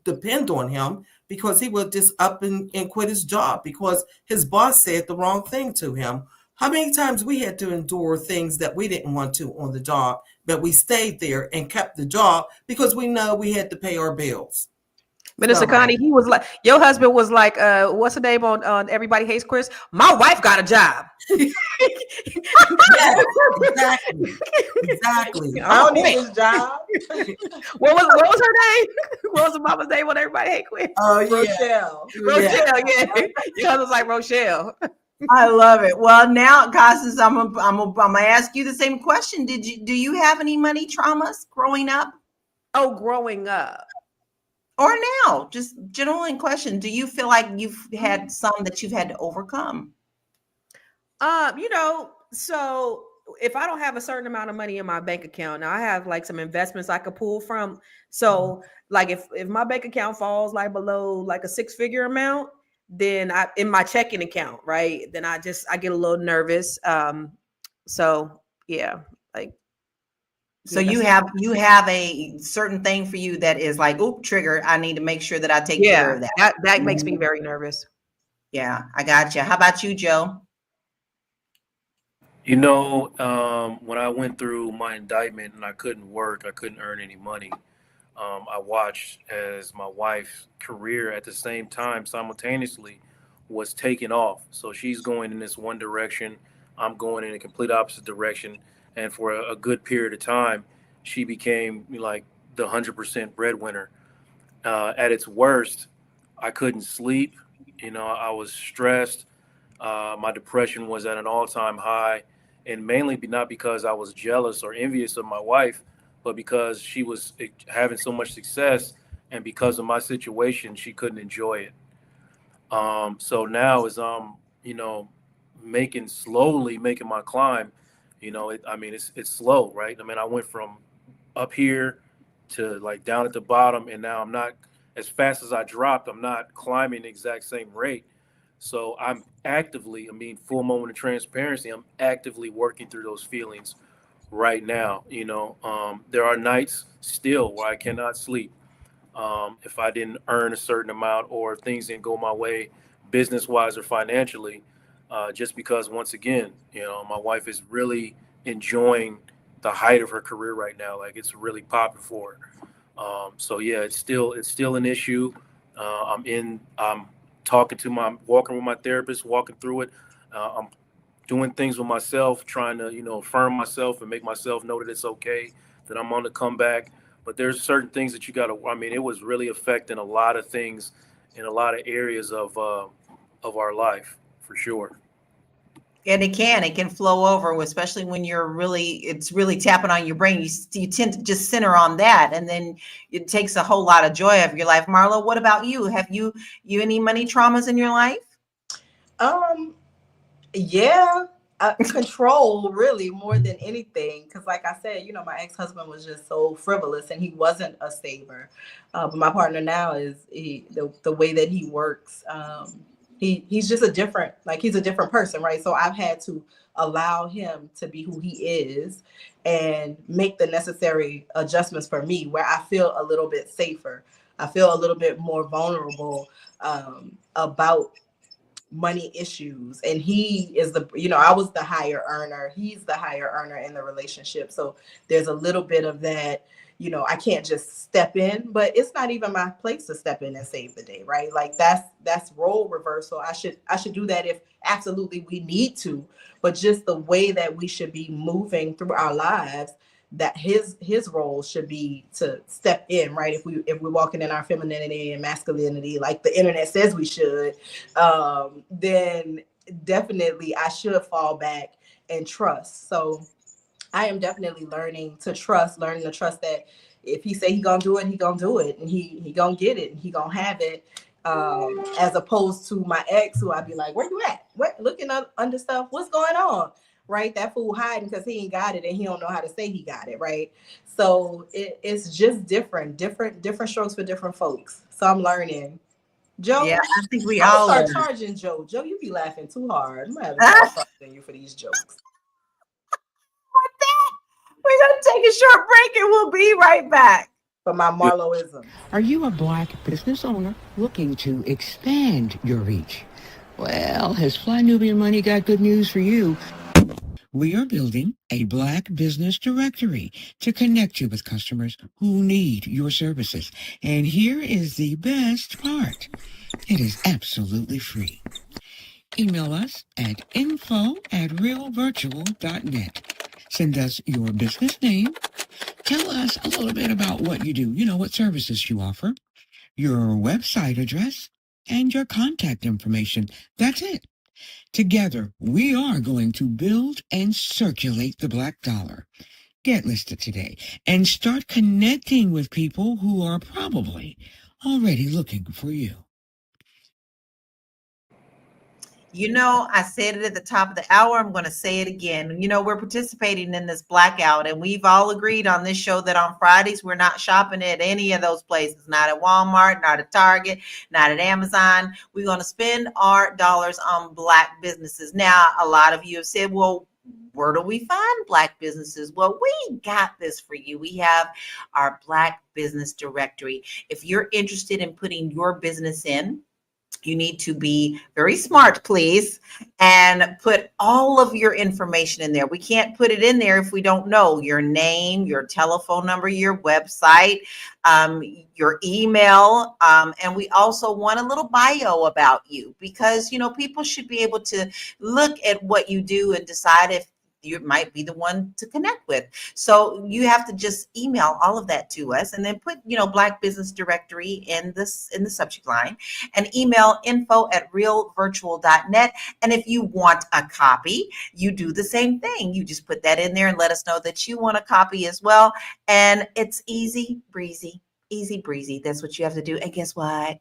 Speaker 4: depend on him, because he would just up and quit his job because his boss said the wrong thing to him. How many times we had to endure things that we didn't want to on the job, but we stayed there and kept the job because we know we had to pay our bills.
Speaker 6: Minister Connie, he was like, your husband was like, what's the name on Everybody Hates Chris? My wife got a job.
Speaker 4: Yes, exactly.
Speaker 3: I don't need his job.
Speaker 6: What was her name? What was the mama's name on Everybody Hates Chris?
Speaker 3: Oh, yeah.
Speaker 6: Rochelle, yeah. Your husband's like Rochelle.
Speaker 1: I love it. Well, now, Constance, I'm gonna ask you the same question. Do you have any money traumas growing up?
Speaker 6: Oh, growing up.
Speaker 1: Or now, just general in question. Do you feel like you've had some that you've had to overcome?
Speaker 6: So if I don't have a certain amount of money in my bank account, now I have like some investments I could pull from. So like if my bank account falls like below like a 6-figure amount, then in my checking account, right? Then I get a little nervous. So yeah, like.
Speaker 1: So you have a certain thing for you that is like, oop, trigger. I need to make sure that I take care of that.
Speaker 6: That makes me very nervous.
Speaker 1: Yeah, I got you. How about you, Joe?
Speaker 5: When I went through my indictment and I couldn't work, I couldn't earn any money. I watched as my wife's career at the same time simultaneously was taking off. So she's going in this one direction. I'm going in a complete opposite direction. And for a good period of time, she became like the 100% breadwinner. At its worst, I couldn't sleep. I was stressed. My depression was at an all-time high, and mainly not because I was jealous or envious of my wife, but because she was having so much success, and because of my situation, she couldn't enjoy it. So now as I'm, slowly making my climb, it's slow, right? I mean, I went from up here to like down at the bottom, and now I'm not as fast as I dropped, I'm not climbing the exact same rate. So I'm actively, full moment of transparency, I'm actively working through those feelings right now. There are nights still where I cannot sleep if I didn't earn a certain amount or if things didn't go my way, business wise or financially, just because once again, my wife is really enjoying the height of her career right now. Like it's really popping for her. So yeah, it's still an issue. I'm walking with my therapist, walking through it. I'm doing things with myself, trying to, affirm myself and make myself know that it's okay, that I'm on the comeback. But there's certain things that you got to, it was really affecting a lot of things in a lot of areas of our life, for sure.
Speaker 1: And it can flow over, especially when it's really tapping on your brain. You tend to just center on that, and then it takes a whole lot of joy out of your life. Marlo, what about you? Have you any money traumas in your life?
Speaker 3: Yeah, control really more than anything. Because, like I said, my ex-husband was just so frivolous, and he wasn't a saver. But my partner now is the way that he works. He's just he's a different person, right? So I've had to allow him to be who he is and make the necessary adjustments for me, where I feel a little bit safer. I feel a little bit more vulnerable about money issues. And he is I was the higher earner. He's the higher earner in the relationship. So there's a little bit of that, I can't just step in, but it's not even my place to step in and save the day, right? Like that's role reversal. I should do that if absolutely we need to, but just the way that we should be moving through our lives, that his role should be to step in, right? If we're walking in our femininity and masculinity, like the internet says we should, then definitely I should fall back and trust. So I am definitely learning to trust that if he say he gonna do it, he gonna do it, and he gonna get it, and he gonna have it. As opposed to my ex, who I'd be like, "Where you at? What? Looking up under stuff? What's going on?" Right? That fool hiding because he ain't got it, and he don't know how to say he got it. Right? So it's just different strokes for different folks. So I'm learning. Joe,
Speaker 1: Yeah, I think we
Speaker 3: I'm
Speaker 1: all
Speaker 3: gonna
Speaker 1: are.
Speaker 3: start charging Joe. Joe, you be laughing too hard. I'm gonna have to start charging you for these jokes.
Speaker 1: We're going to take a short break and we'll be right back.
Speaker 3: For my Marloism.
Speaker 2: Are you a Black business owner looking to expand your reach? Well, has Fly Nubian Money got good news for you? We are building a Black business directory to connect you with customers who need your services. And here is the best part. It is absolutely free. Email us at info@realvirtual.net. Send us your business name. Tell us a little bit about what you do, what services you offer, your website address, and your contact information. That's it. Together, we are going to build and circulate the Black dollar. Get listed today and start connecting with people who are probably already looking for you.
Speaker 1: I said it at the top of the hour. I'm going to say it again. We're participating in this blackout, and we've all agreed on this show that on Fridays, we're not shopping at any of those places, not at Walmart, not at Target, not at Amazon. We're going to spend our dollars on Black businesses. Now, a lot of you have said, well, where do we find Black businesses? Well, we got this for you. We have our Black business directory. If you're interested in putting your business in, you need to be very smart, please, and put all of your information in there. We can't put it in there if we don't know your name, your telephone number, your website, your email. And we also want a little bio about you because, people should be able to look at what you do and decide if you might be the one to connect with. So you have to just email all of that to us and then put, Black business directory in the subject line and email info@realvirtual.net. And if you want a copy, you do the same thing. You just put that in there and let us know that you want a copy as well. And it's easy breezy. That's what you have to do. And guess what?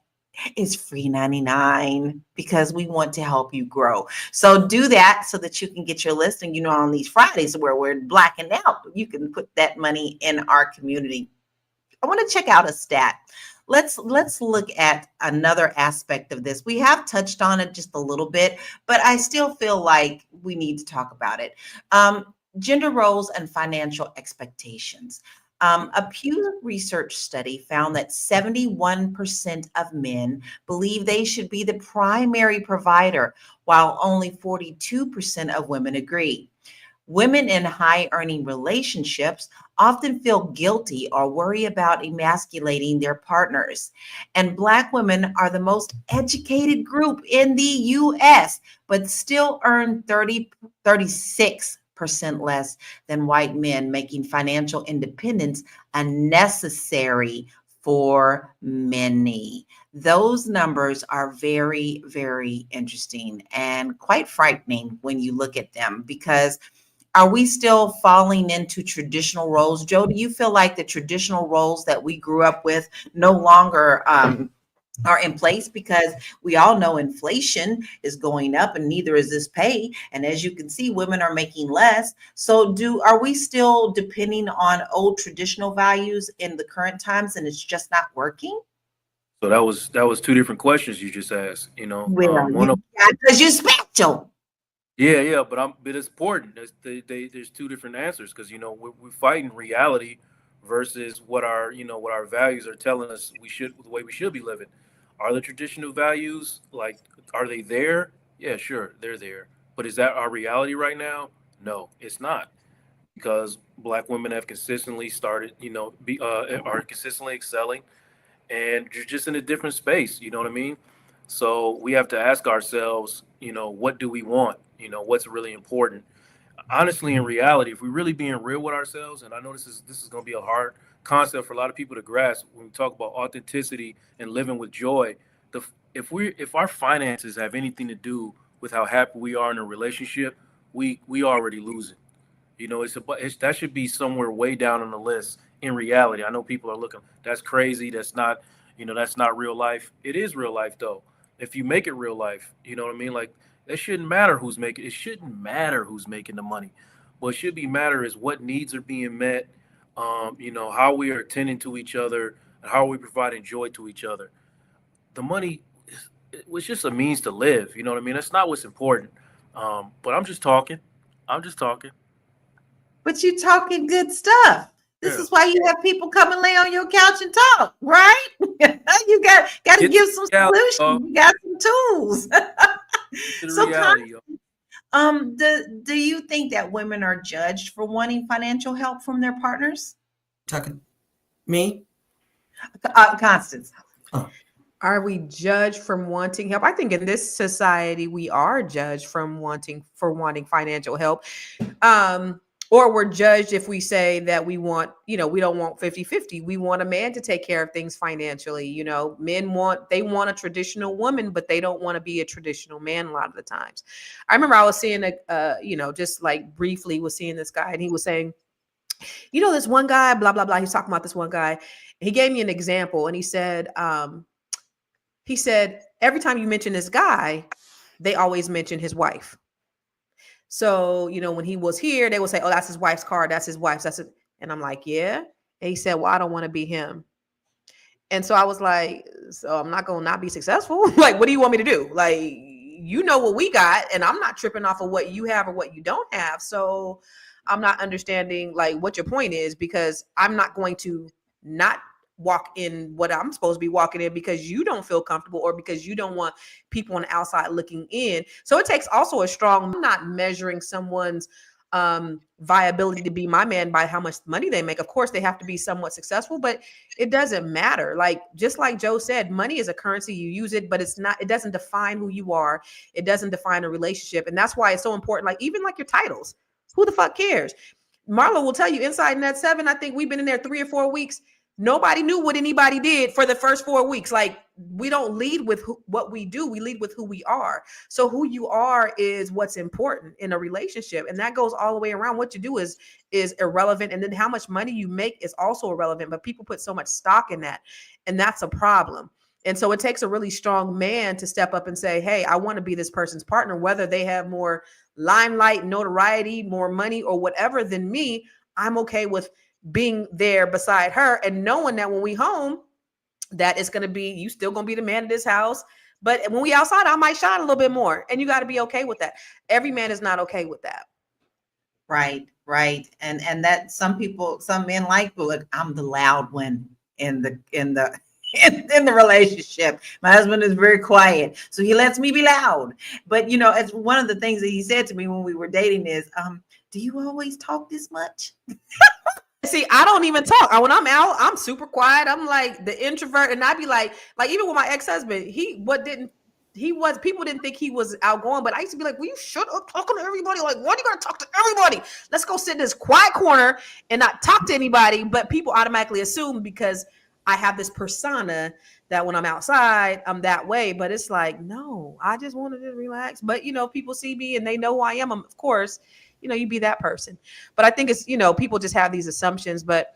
Speaker 1: It's free 99 because we want to help you grow. So do that so that you can get your list. And on these Fridays where we're blacking out, you can put that money in our community. I want to check out a stat. let's look at another aspect of this. We have touched on it just a little bit, but I still feel like we need to talk about it. Gender roles and financial expectations. A Pew Research study found that 71% of men believe they should be the primary provider, while only 42% of women agree. Women in high earning relationships often feel guilty or worry about emasculating their partners. And Black women are the most educated group in the US, but still earn 36% less than white men, making financial independence unnecessary for many. Those numbers are very, very interesting and quite frightening when you look at them, because are we still falling into traditional roles? Joe, do you feel like the traditional roles that we grew up with no longer are in place? Because we all know inflation is going up and neither is this pay. And as you can see, women are making less. So are we still depending on old traditional values in the current times and it's just not working?
Speaker 5: So that was two different questions you just asked.
Speaker 1: Well,
Speaker 5: One of
Speaker 1: because you special.
Speaker 5: yeah, but it's important. There's two different answers, because we're fighting reality versus what our values are telling us the way we should be living. Are the traditional values, like, are they there? Yeah, sure, they're there. But is that our reality right now? No, it's not, because Black women have consistently started, are consistently excelling, and you're just in a different space. You know what I mean? So we have to ask ourselves, what do we want? What's really important? Honestly, in reality, if we're really being real with ourselves, and I know this is going to be a hard concept for a lot of people to grasp when we talk about authenticity and living with joy. The if our finances have anything to do with how happy we are in a relationship, we already losing. That should be somewhere way down on the list. In reality, I know people are looking, that's crazy, that's not real life. It is real life, though. If you make it real life, you know what I mean? Like, it shouldn't matter who's making the money. What should be matter is what needs are being met, how we are attending to each other, and how are we providing joy to each other. The money, it was just a means to live. You know what I mean? That's not what's important. But I'm just talking.
Speaker 1: But you're talking good stuff. This
Speaker 5: Yeah.
Speaker 1: is why you have people come and lay on your couch and talk, right? You got to
Speaker 5: Get
Speaker 1: give
Speaker 5: to
Speaker 1: some
Speaker 5: the reality,
Speaker 1: solutions.
Speaker 5: y'all.
Speaker 1: You got some tools.
Speaker 5: To the
Speaker 1: So,
Speaker 5: reality, y'all.
Speaker 1: do you think that women are judged for wanting financial help from their partners?
Speaker 4: Talking me?
Speaker 1: Constance.
Speaker 4: Oh.
Speaker 6: Are we judged from wanting help? I think in this society, we are judged from wanting financial help. Or we're judged if we say that we don't want 50-50. We want a man to take care of things financially. Men want a traditional woman, but they don't want to be a traditional man a lot of the times. I remember I was seeing just like briefly was seeing this guy, and he was saying, this one guy, blah, blah, blah. He's talking about this one guy. He gave me an example, and he said, every time you mention this guy, they always mention his wife. So, when he was here, they would say, oh, that's his wife's car. That's his wife's. That's it. And I'm like, yeah. And he said, well, I don't want to be him. And so I was like, so I'm not going to not be successful. Like, what do you want me to do? Like, what we got, and I'm not tripping off of what you have or what you don't have. So I'm not understanding like what your point is, because I'm not going to not walk in what I'm supposed to be walking in because you don't feel comfortable or because you don't want people on the outside looking in. So it takes also I'm not measuring someone's viability to be my man by how much money they make. Of course, they have to be somewhat successful, but it doesn't matter. Like, just like Joe said, money is a currency. You use it, but it doesn't define who you are. It doesn't define a relationship. And that's why it's so important. Like, even like your titles, who the fuck cares? Marlo will tell you inside Net 7, I think we've been in there 3 or 4 weeks. Nobody knew what anybody did for the first 4 weeks. Like, we don't lead with what we do. We lead with who we are. So who you are is what's important in a relationship. And that goes all the way around. What you do is irrelevant. And then how much money you make is also irrelevant. But people put so much stock in that. And that's a problem. And so it takes a really strong man to step up and say, hey, I want to be this person's partner, whether they have more limelight, notoriety, more money, or whatever than me. I'm okay with being there beside her and knowing that when we home, that it's going to be, you still going to be the man of this house. But when we outside, I might shine a little bit more. And you got to be okay with that. Every man is not okay with that.
Speaker 1: Right, right. And that some men like, look, I'm the loud one in the in the relationship. My husband is very quiet, so he lets me be loud. But it's one of the things that he said to me when we were dating is, do you always talk this much?
Speaker 6: See, I don't even talk. When I'm out, I'm super quiet. I'm like the introvert, and I'd be like even with my ex-husband, people didn't think he was outgoing, but I used to be like, will you shut up talking to everybody? Like, why do you gotta talk to everybody? Let's go sit in this quiet corner and not talk to anybody. But people automatically assume because I have this persona that when I'm outside, I'm that way. But it's like, no, I just wanted to relax. But people see me and they know who I am. Of course, you be that person. But I think it's, people just have these assumptions. But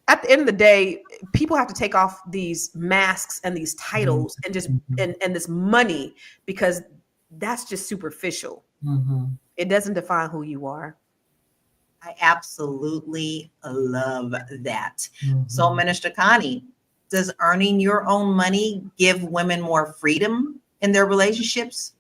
Speaker 6: at the end of the day, people have to take off these masks and these titles and just and this money, because that's just superficial. It doesn't define who you are.
Speaker 1: I absolutely love that. So, Minister Connie, does earning your own money give women more freedom in their relationships?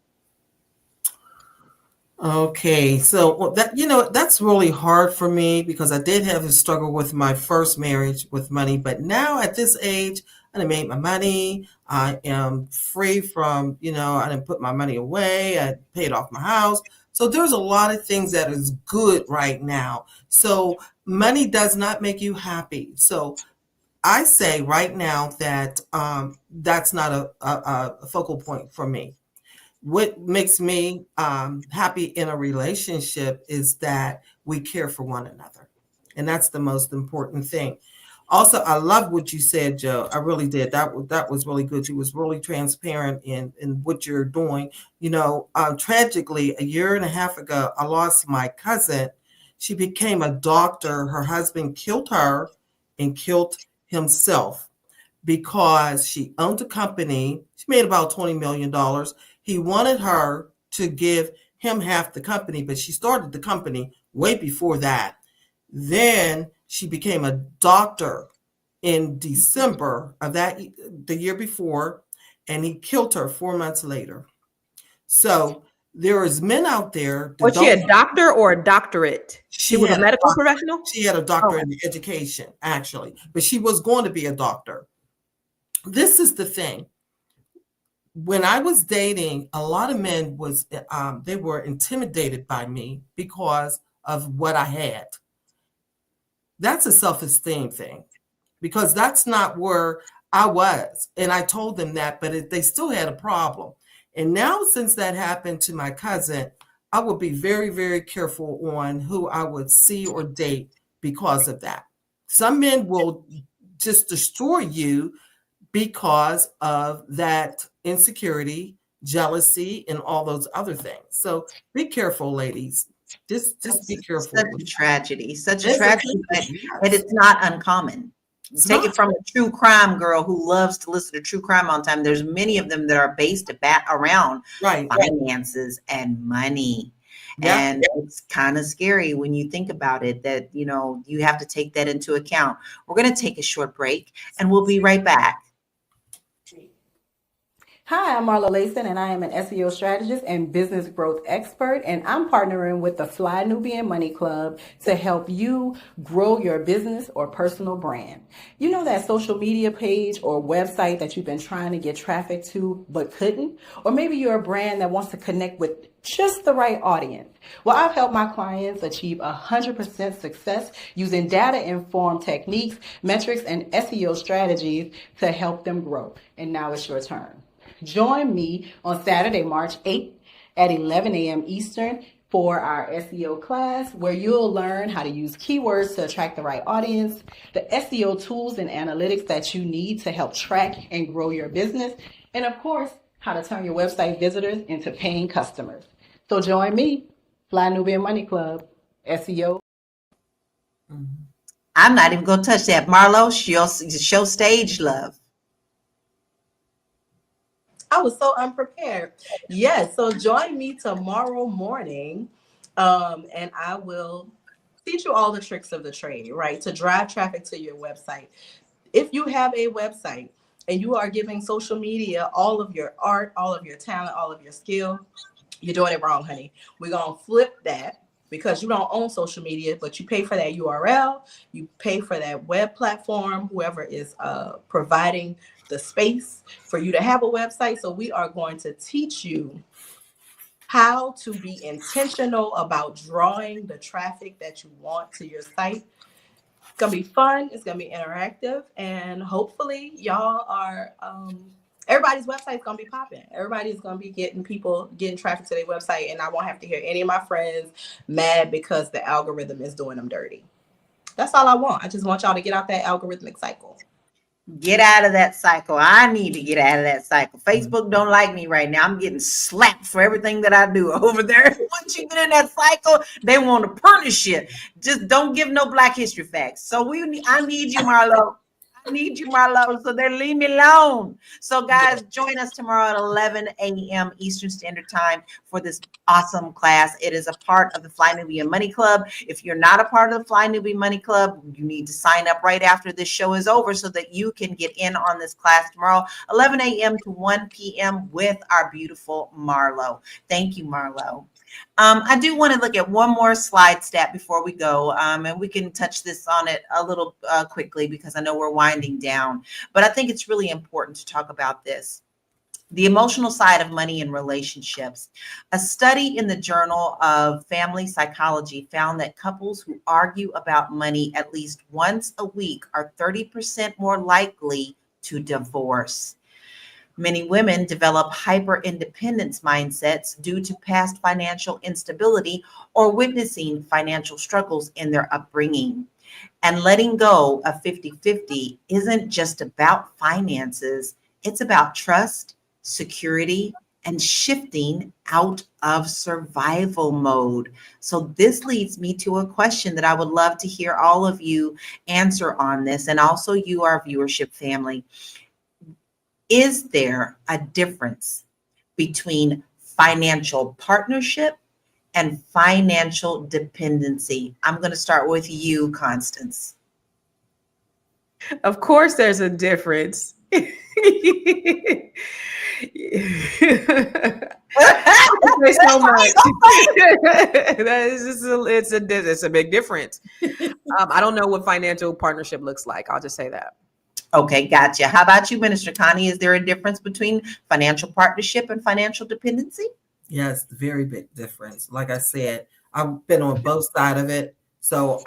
Speaker 4: Okay, so that's really hard for me, because I did have a struggle with my first marriage with money, but now at this age, I done made my money. I am free from, I didn't put my money away. I paid off my house. So there's a lot of things that is good right now. So money does not make you happy. So I say right now that that's not a focal point for me. What makes me happy in a relationship is that we care for one another. And that's the most important thing. Also, I love what you said, Joe. I really did. That was really good. You was really transparent in what you're doing. Tragically, a year and a half ago, I lost my cousin. She became a doctor. Her husband killed her and killed himself because she owned a company. She made about $20 million. He wanted her to give him half the company, but she started the company way before that. Then she became a doctor in December of the year before, and he killed her 4 months later. So there is men out there.
Speaker 6: Was she a doctor or a doctorate? She was a medical professional?
Speaker 4: She had a doctorate in education, actually, but she was going to be a doctor. This is the thing. When I was dating, a lot of men they were intimidated by me because of what I had. That's a self-esteem thing, because that's not where I was. And I told them that, but they still had a problem. And now, since that happened to my cousin, I would be very, very careful on who I would see or date because of that. Some men will just destroy you because of that insecurity, jealousy, and all those other things. So be careful, ladies. Just be careful.
Speaker 1: Such a tragedy, but it's not uncommon. Take it from a true crime girl who loves to listen to true crime all the time. There's many of them that are based around finances and money. Yeah. And it's kind of scary when you think about it, that, you have to take that into account. We're going to take a short break and we'll be right back.
Speaker 12: Hi, I'm Marla Layson, and I am an SEO strategist and business growth expert, and I'm partnering with the Fly Nubian Money Club to help you grow your business or personal brand. You know that social media page or website that you've been trying to get traffic to but couldn't? Or maybe you're a brand that wants to connect with just the right audience. Well, I've helped my clients achieve 100% success using data-informed techniques, metrics, and SEO strategies to help them grow. And now it's your turn. Join me on Saturday, March 8th at 11 a.m. Eastern for our SEO class, where you'll learn how to use keywords to attract the right audience, the SEO tools and analytics that you need to help track and grow your business, and of course, how to turn your website visitors into paying customers. So join me, Fly Nubian Money Club, SEO.
Speaker 1: I'm not even going to touch that. Marlo, show stage love.
Speaker 3: I was so unprepared. Yes, so join me tomorrow morning, and I will teach you all the tricks of the trade, right? To drive traffic to your website. If you have a website and you are giving social media all of your art, all of your talent, all of your skill, you're doing it wrong, honey. We're going to flip that, because you don't own social media, but you pay for that URL, you pay for that web platform, whoever is providing the space for you to have a website. So we are going to teach you how to be intentional about drawing the traffic that you want to your site. It's gonna be fun, it's gonna be interactive, and hopefully y'all are everybody's website is gonna be popping. Everybody's gonna be getting traffic to their website, and I won't have to hear any of my friends mad because the algorithm is doing them dirty. That's all I want. I just want y'all to get out that algorithmic cycle.
Speaker 1: Get out of that cycle. I need to get out of that cycle. Facebook don't like me right now. I'm getting slapped for everything that I do over there. Once you get in that cycle, they want to punish you. Just don't give no Black History facts. So I need you, Marlo. I need you, Marlo. So they leave me alone. So guys, join us tomorrow at 11 a.m. Eastern Standard Time for this awesome class. It is a part of the Fly Nubian Money Club. If you're not a part of the Fly Nubian Money Club, you need to sign up right after this show is over so that you can get in on this class tomorrow, 11 a.m. to 1 p.m. with our beautiful Marlo. Thank you, Marlo. I do want to look at one more slide stat before we go, and we can touch this on it a little quickly because I know we're winding down, but I think it's really important to talk about this. The emotional side of money and relationships. A study in the Journal of Family Psychology found that couples who argue about money at least once a week are 30% more likely to divorce. Many women develop hyper-independence mindsets due to past financial instability or witnessing financial struggles in their upbringing. And letting go of 50-50 isn't just about finances, it's about trust, security, and shifting out of survival mode. So this leads me to a question that I would love to hear all of you answer on this, and also you, our viewership family. Is there a difference between financial partnership and financial dependency? I'm going to start with you, Constance.
Speaker 6: Of course, there's a difference. Say so much. That is just it's a big difference. I don't know what financial partnership looks like. I'll just say that.
Speaker 1: Okay, gotcha. How about you, Minister Connie? Is there a difference between financial partnership and financial dependency?
Speaker 4: Yes, very big difference. Like I said, I've been on both sides of it. So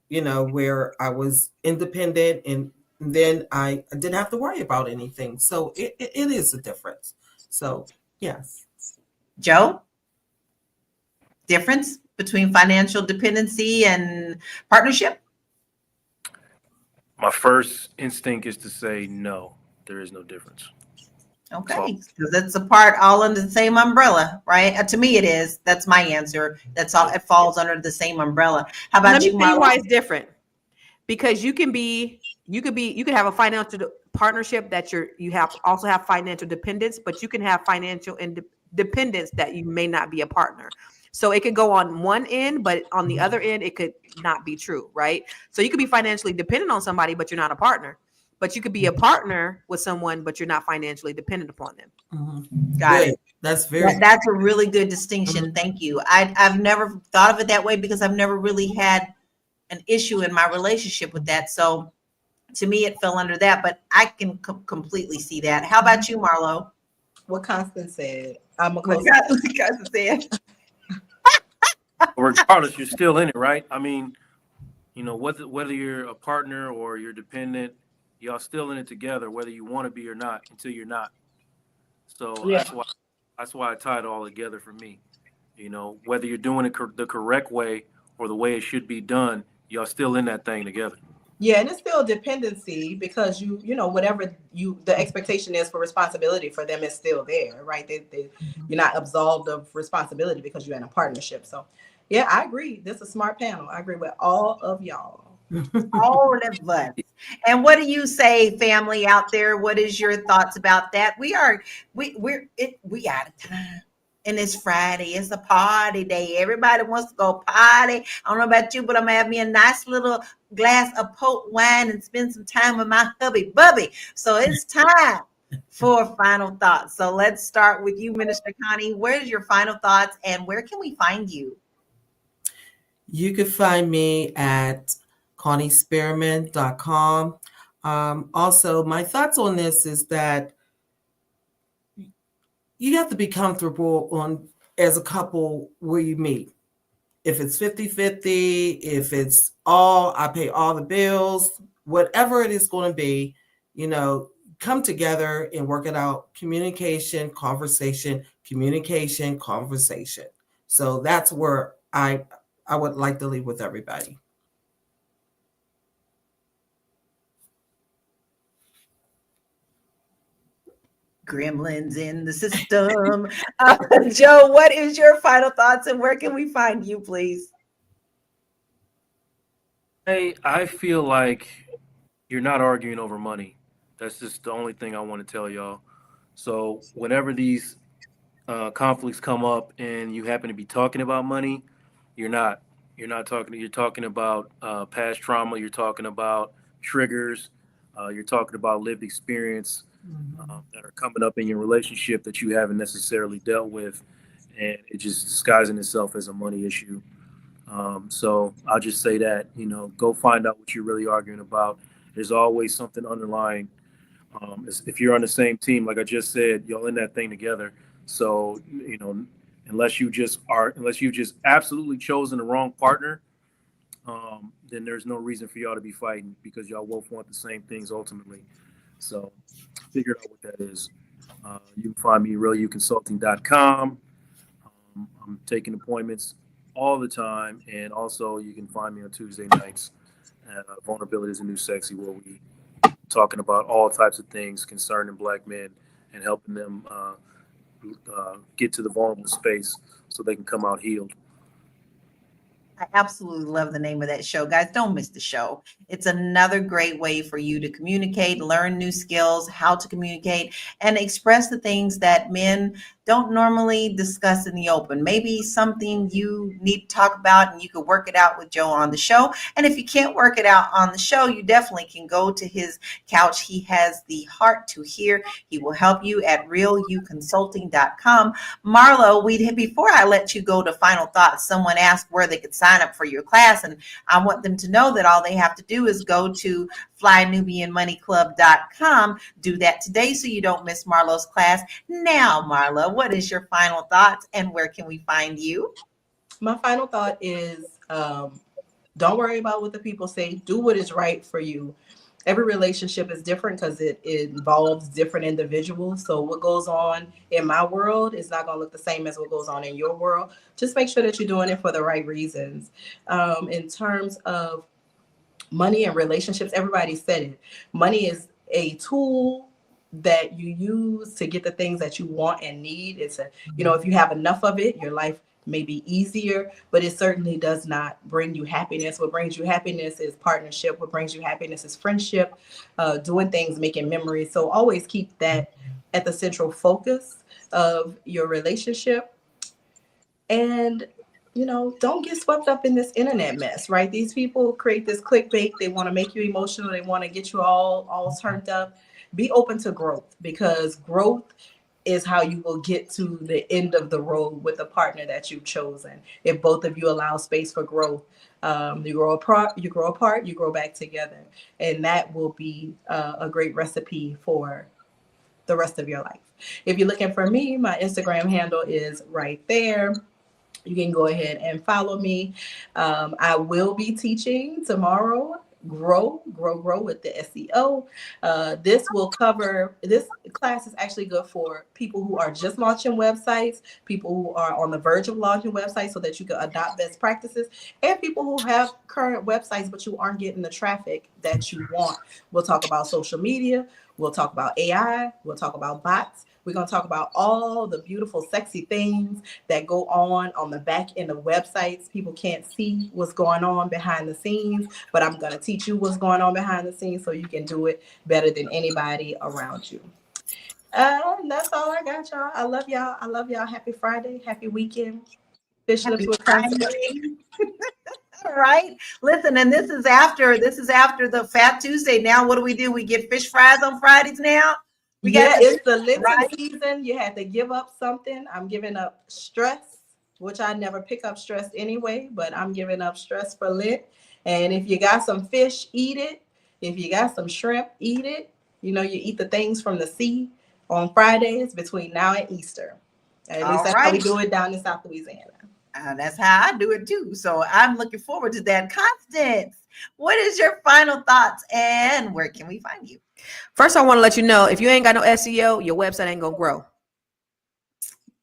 Speaker 4: where I was independent and then I didn't have to worry about anything. So it is a difference. So, yes.
Speaker 1: Joe? Difference between financial dependency and partnership?
Speaker 5: My first instinct is to say no, there is no difference.
Speaker 1: Okay, because it's a part all under the same umbrella, right? To me, it is. That's my answer. That's all. It falls under the same umbrella. How about you,
Speaker 6: Let me tell you
Speaker 1: Marlo?
Speaker 6: why it's different. Because you can have a financial partnership that you also have financial dependence, but you can have financial independence that you may not be a partner. So it could go on one end, but on the other end, it could not be true, right? So you could be financially dependent on somebody, but you're not a partner. But you could be a partner with someone, but you're not financially dependent upon them.
Speaker 4: Mm-hmm.
Speaker 1: Got it.
Speaker 4: That's
Speaker 1: that's a really good distinction. Thank you. I've never thought of it that way because I've never really had an issue in my relationship with that. So to me, it fell under that, but I can completely see that. How about you, Marlo?
Speaker 3: What Constance said. I'm a close.
Speaker 1: Constance said.
Speaker 5: Regardless, you're still in it, right? I mean, whether you're a partner or you're dependent, y'all still in it together, whether you want to be or not, until you're not. So
Speaker 3: Yeah.
Speaker 5: that's why I tie it all together for me. Whether you're doing it the correct way or the way it should be done, y'all still in that thing together.
Speaker 3: Yeah, and it's still dependency because whatever the expectation is for responsibility for them is still there, right? You're not absolved of responsibility because you're in a partnership. So yeah, I agree. This is a smart panel. I agree with all of y'all.
Speaker 1: All of us. And what do you say, family out there? What is your thoughts about that? We out of time. And it's Friday. It's a party day. Everybody wants to go party. I don't know about you, but I'm gonna have me a nice little glass of port wine and spend some time with my hubby bubby. So it's time for final thoughts. So let's start with you, Minister Connie. Where's your final thoughts and where can we find you?
Speaker 4: You can find me at conniespearman.com. Also, my thoughts on this is that you have to be comfortable on as a couple where you meet. If it's 50-50, if it's I pay all the bills, whatever it is going to be, come together and work it out. Communication, conversation, communication, conversation. So that's where I would like to leave with everybody.
Speaker 1: Gremlins in the system. Joe, what is your final thoughts and where can we find you, please?
Speaker 5: I feel like you're not arguing over money. That's just the only thing I want to tell y'all. So whenever these conflicts come up and you happen to be talking about money, you're not. You're talking about past trauma. You're talking about triggers. You're talking about lived experience that are coming up in your relationship that you haven't necessarily dealt with, and it just disguising itself as a money issue. So I'll just say that, go find out what you're really arguing about. There's always something underlying. If you're on the same team, like I just said, y'all in that thing together. So, unless you've just absolutely chosen the wrong partner, then there's no reason for y'all to be fighting because y'all both want the same things ultimately. So figure out what that is. You can find me at realuconsulting.com. I'm taking appointments all the time, and also you can find me on Tuesday nights at Vulnerability is a New Sexy, where we talking about all types of things concerning Black men and helping them get to the vulnerable space so they can come out healed.
Speaker 1: I absolutely love the name of that show. Guys, don't miss the show. It's another great way for you to communicate, learn new skills, how to communicate, and express the things that men don't normally discuss in the open. Maybe something you need to talk about and you could work it out with Joe on the show. And if you can't work it out on the show, you definitely can go to his couch. He has the heart to hear. He will help you at realuconsulting.com. Marlo, before I let you go to final thoughts, someone asked where they could sign up for your class. And I want them to know that all they have to do is go to flynubianmoneyclub.com. Do that today so you don't miss Marlo's class. Now, Marlo, what is your final thoughts and where can we find you?
Speaker 3: My final thought is don't worry about what the people say. Do what is right for you. Every relationship is different because it involves different individuals. So what goes on in my world is not going to look the same as what goes on in your world. Just make sure that you're doing it for the right reasons. In terms of money and relationships, everybody said it. Money is a tool that you use to get the things that you want and need. It's if you have enough of it, your life may be easier, but it certainly does not bring you happiness. What brings you happiness is partnership. What brings you happiness is friendship, doing things, making memories. So always keep that at the central focus of your relationship. And don't get swept up in this internet mess, right? These people create this clickbait. They want to make you emotional. They want to get you all turned up. Be open to growth, because growth is how you will get to the end of the road with the partner that you've chosen. If both of you allow space for growth, you grow apart, you grow back together. And that will be a great recipe for the rest of your life. If you're looking for me, my Instagram handle is right there. You can go ahead and follow me. I will be teaching tomorrow. Grow with the SEO. This class is actually good for people who are just launching websites, people who are on the verge of launching websites so that you can adopt best practices, and people who have current websites but you aren't getting the traffic that you want. We'll talk about social media. We'll talk about AI. We'll talk about bots. We're going to talk about all the beautiful, sexy things that go on the back end of websites. People can't see what's going on behind the scenes, but I'm going to teach you what's going on behind the scenes so you can do it better than anybody around you. That's all I got, y'all. I love y'all. Happy Friday. Happy weekend. Fish lips
Speaker 1: Happy
Speaker 3: with crunch.
Speaker 1: Friday. All right. Listen, and this is after the Fat Tuesday. Now, what do? We get fish fries on Fridays now. We
Speaker 3: Yeah,
Speaker 1: got
Speaker 3: it's the Lenten
Speaker 1: right.
Speaker 3: season. You had to give up something. I'm giving up stress, which I never pick up stress anyway, but I'm giving up stress for Lent. And if you got some fish, eat it. If you got some shrimp, eat it. You know, you eat the things from the sea on Fridays between now and Easter. At least
Speaker 1: All
Speaker 3: that's how we
Speaker 1: right.
Speaker 3: do it down in South Louisiana.
Speaker 1: That's how I do it too. So I'm looking forward to that. Constance, what is your final thoughts and where can we find you?
Speaker 6: First, I want to let you know, if you ain't got no SEO, your website ain't gonna grow.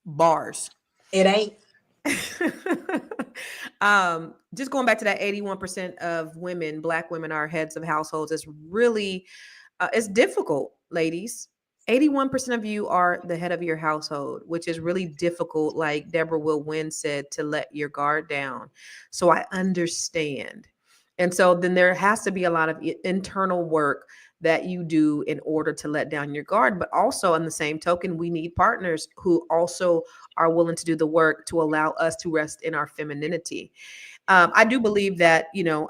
Speaker 6: Bars.
Speaker 3: It ain't.
Speaker 6: Just going back to that 81% of women, Black women, are heads of households. It's really, it's difficult, ladies. 81% of you are the head of your household, which is really difficult. Like Deborah Will Wynn said, to let your guard down. So I understand. And so then there has to be a lot of internal work that you do in order to let down your guard. But also on the same token, we need partners who also are willing to do the work to allow us to rest in our femininity. I do believe that, you know,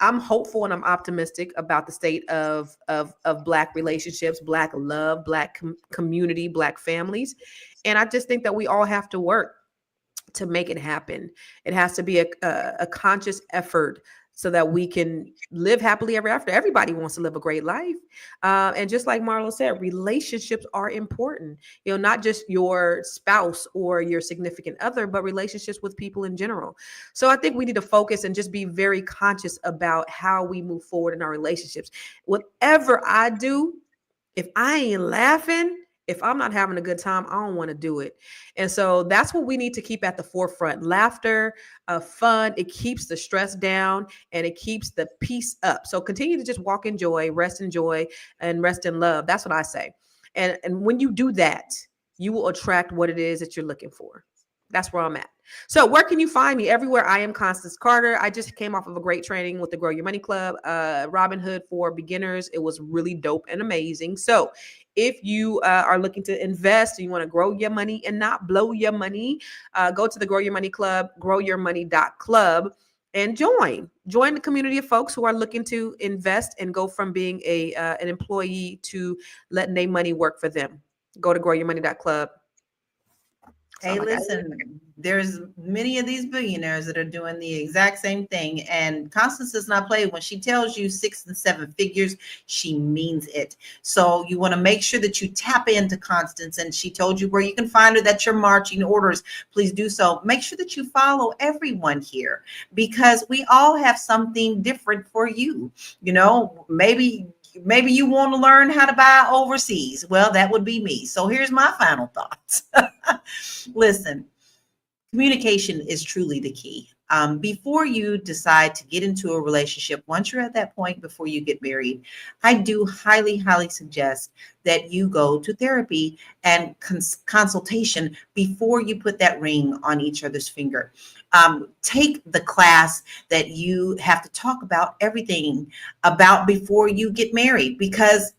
Speaker 6: I'm hopeful and I'm optimistic about the state of Black relationships, Black love, Black community, Black families. And I just think that we all have to work to make it happen. It has to be a conscious effort so that we can live happily ever after. Everybody wants to live a great life. And just like Marlo said, relationships are important. You know, not just your spouse or your significant other, but relationships with people in general. So I think we need to focus and just be very conscious about how we move forward in our relationships. Whatever I do, if I ain't laughing, if I'm not having a good time, I don't want to do it. And so that's what we need to keep at the forefront. Laughter, fun, it keeps the stress down and it keeps the peace up. So continue to just walk in joy, and rest in love. That's what I say. And when you do that, you will attract what it is that you're looking for. That's where I'm at. So where can you find me? Everywhere. I am Constance Carter. I just came off of a great training with the Grow Your Money Club, Robinhood for beginners. It was really dope and amazing. So if you are looking to invest and you want to grow your money and not blow your money, go to the Grow Your Money Club, growyourmoney.club, and join the community of folks who are looking to invest and go from being an employee to letting their money work for them. Go to growyourmoney.club.
Speaker 1: Hey, listen, there's many of these billionaires that are doing the exact same thing. And Constance does not play. When she tells you 6 and 7 figures, she means it. So you want to make sure that you tap into Constance. And she told you where you can find her, that's your marching orders. Please do so. Make sure that you follow everyone here because we all have something different for you. You know, maybe you want to learn how to buy overseas. Well, that would be me. So here's my final thoughts. Listen, communication is truly the key. Before you decide to get into a relationship, once you're at that point before you get married, I do highly, highly suggest that you go to therapy and consultation before you put that ring on each other's finger. Take the class that you have to talk about everything about before you get married, because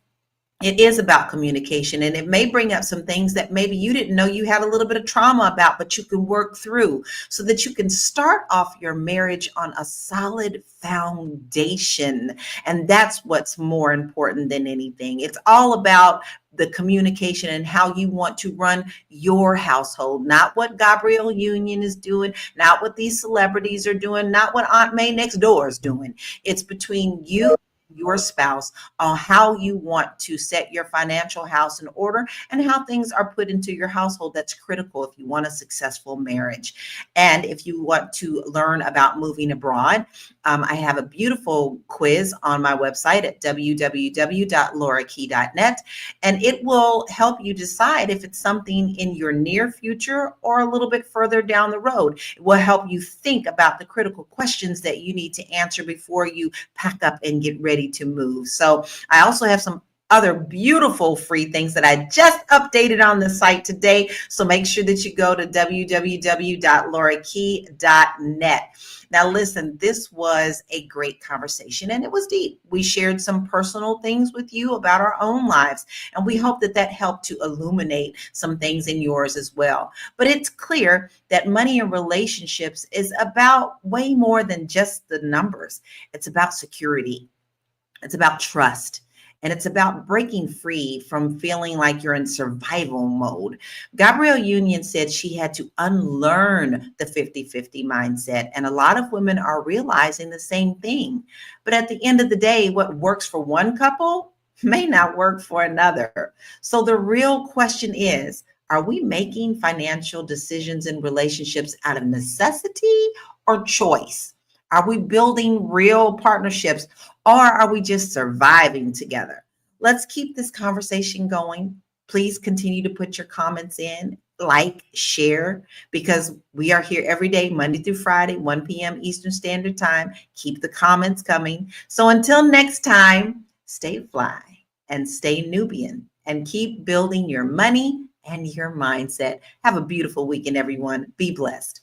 Speaker 1: it is about communication, and it may bring up some things that maybe you didn't know you had a little bit of trauma about, but you can work through so that you can start off your marriage on a solid foundation. And that's what's more important than anything. It's all about the communication and how you want to run your household, not what Gabrielle Union is doing, not what these celebrities are doing, not what Aunt May next door is doing. It's between you, your spouse, on how you want to set your financial house in order and how things are put into your household. That's critical if you want a successful marriage. And if you want to learn about moving abroad, I have a beautiful quiz on my website at www.laurakey.net, and it will help you decide if it's something in your near future or a little bit further down the road. It will help you think about the critical questions that you need to answer before you pack up and get ready to move. So I also have some other beautiful free things that I just updated on the site today. So make sure that you go to www.laurakey.net. Now, listen, this was a great conversation and it was deep. We shared some personal things with you about our own lives, and we hope that that helped to illuminate some things in yours as well. But it's clear that money and relationships is about way more than just the numbers. It's about security. It's about trust. And it's about breaking free from feeling like you're in survival mode. Gabrielle Union said she had to unlearn the 50-50 mindset. And a lot of women are realizing the same thing. But at the end of the day, what works for one couple may not work for another. So the real question is, are we making financial decisions in relationships out of necessity or choice? Are we building real partnerships, or are we just surviving together? Let's keep this conversation going. Please continue to put your comments in, like, share, because we are here every day, Monday through Friday, 1 p.m. Eastern Standard Time. Keep the comments coming. So until next time, stay fly and stay Nubian and keep building your money and your mindset. Have a beautiful weekend, everyone. Be blessed.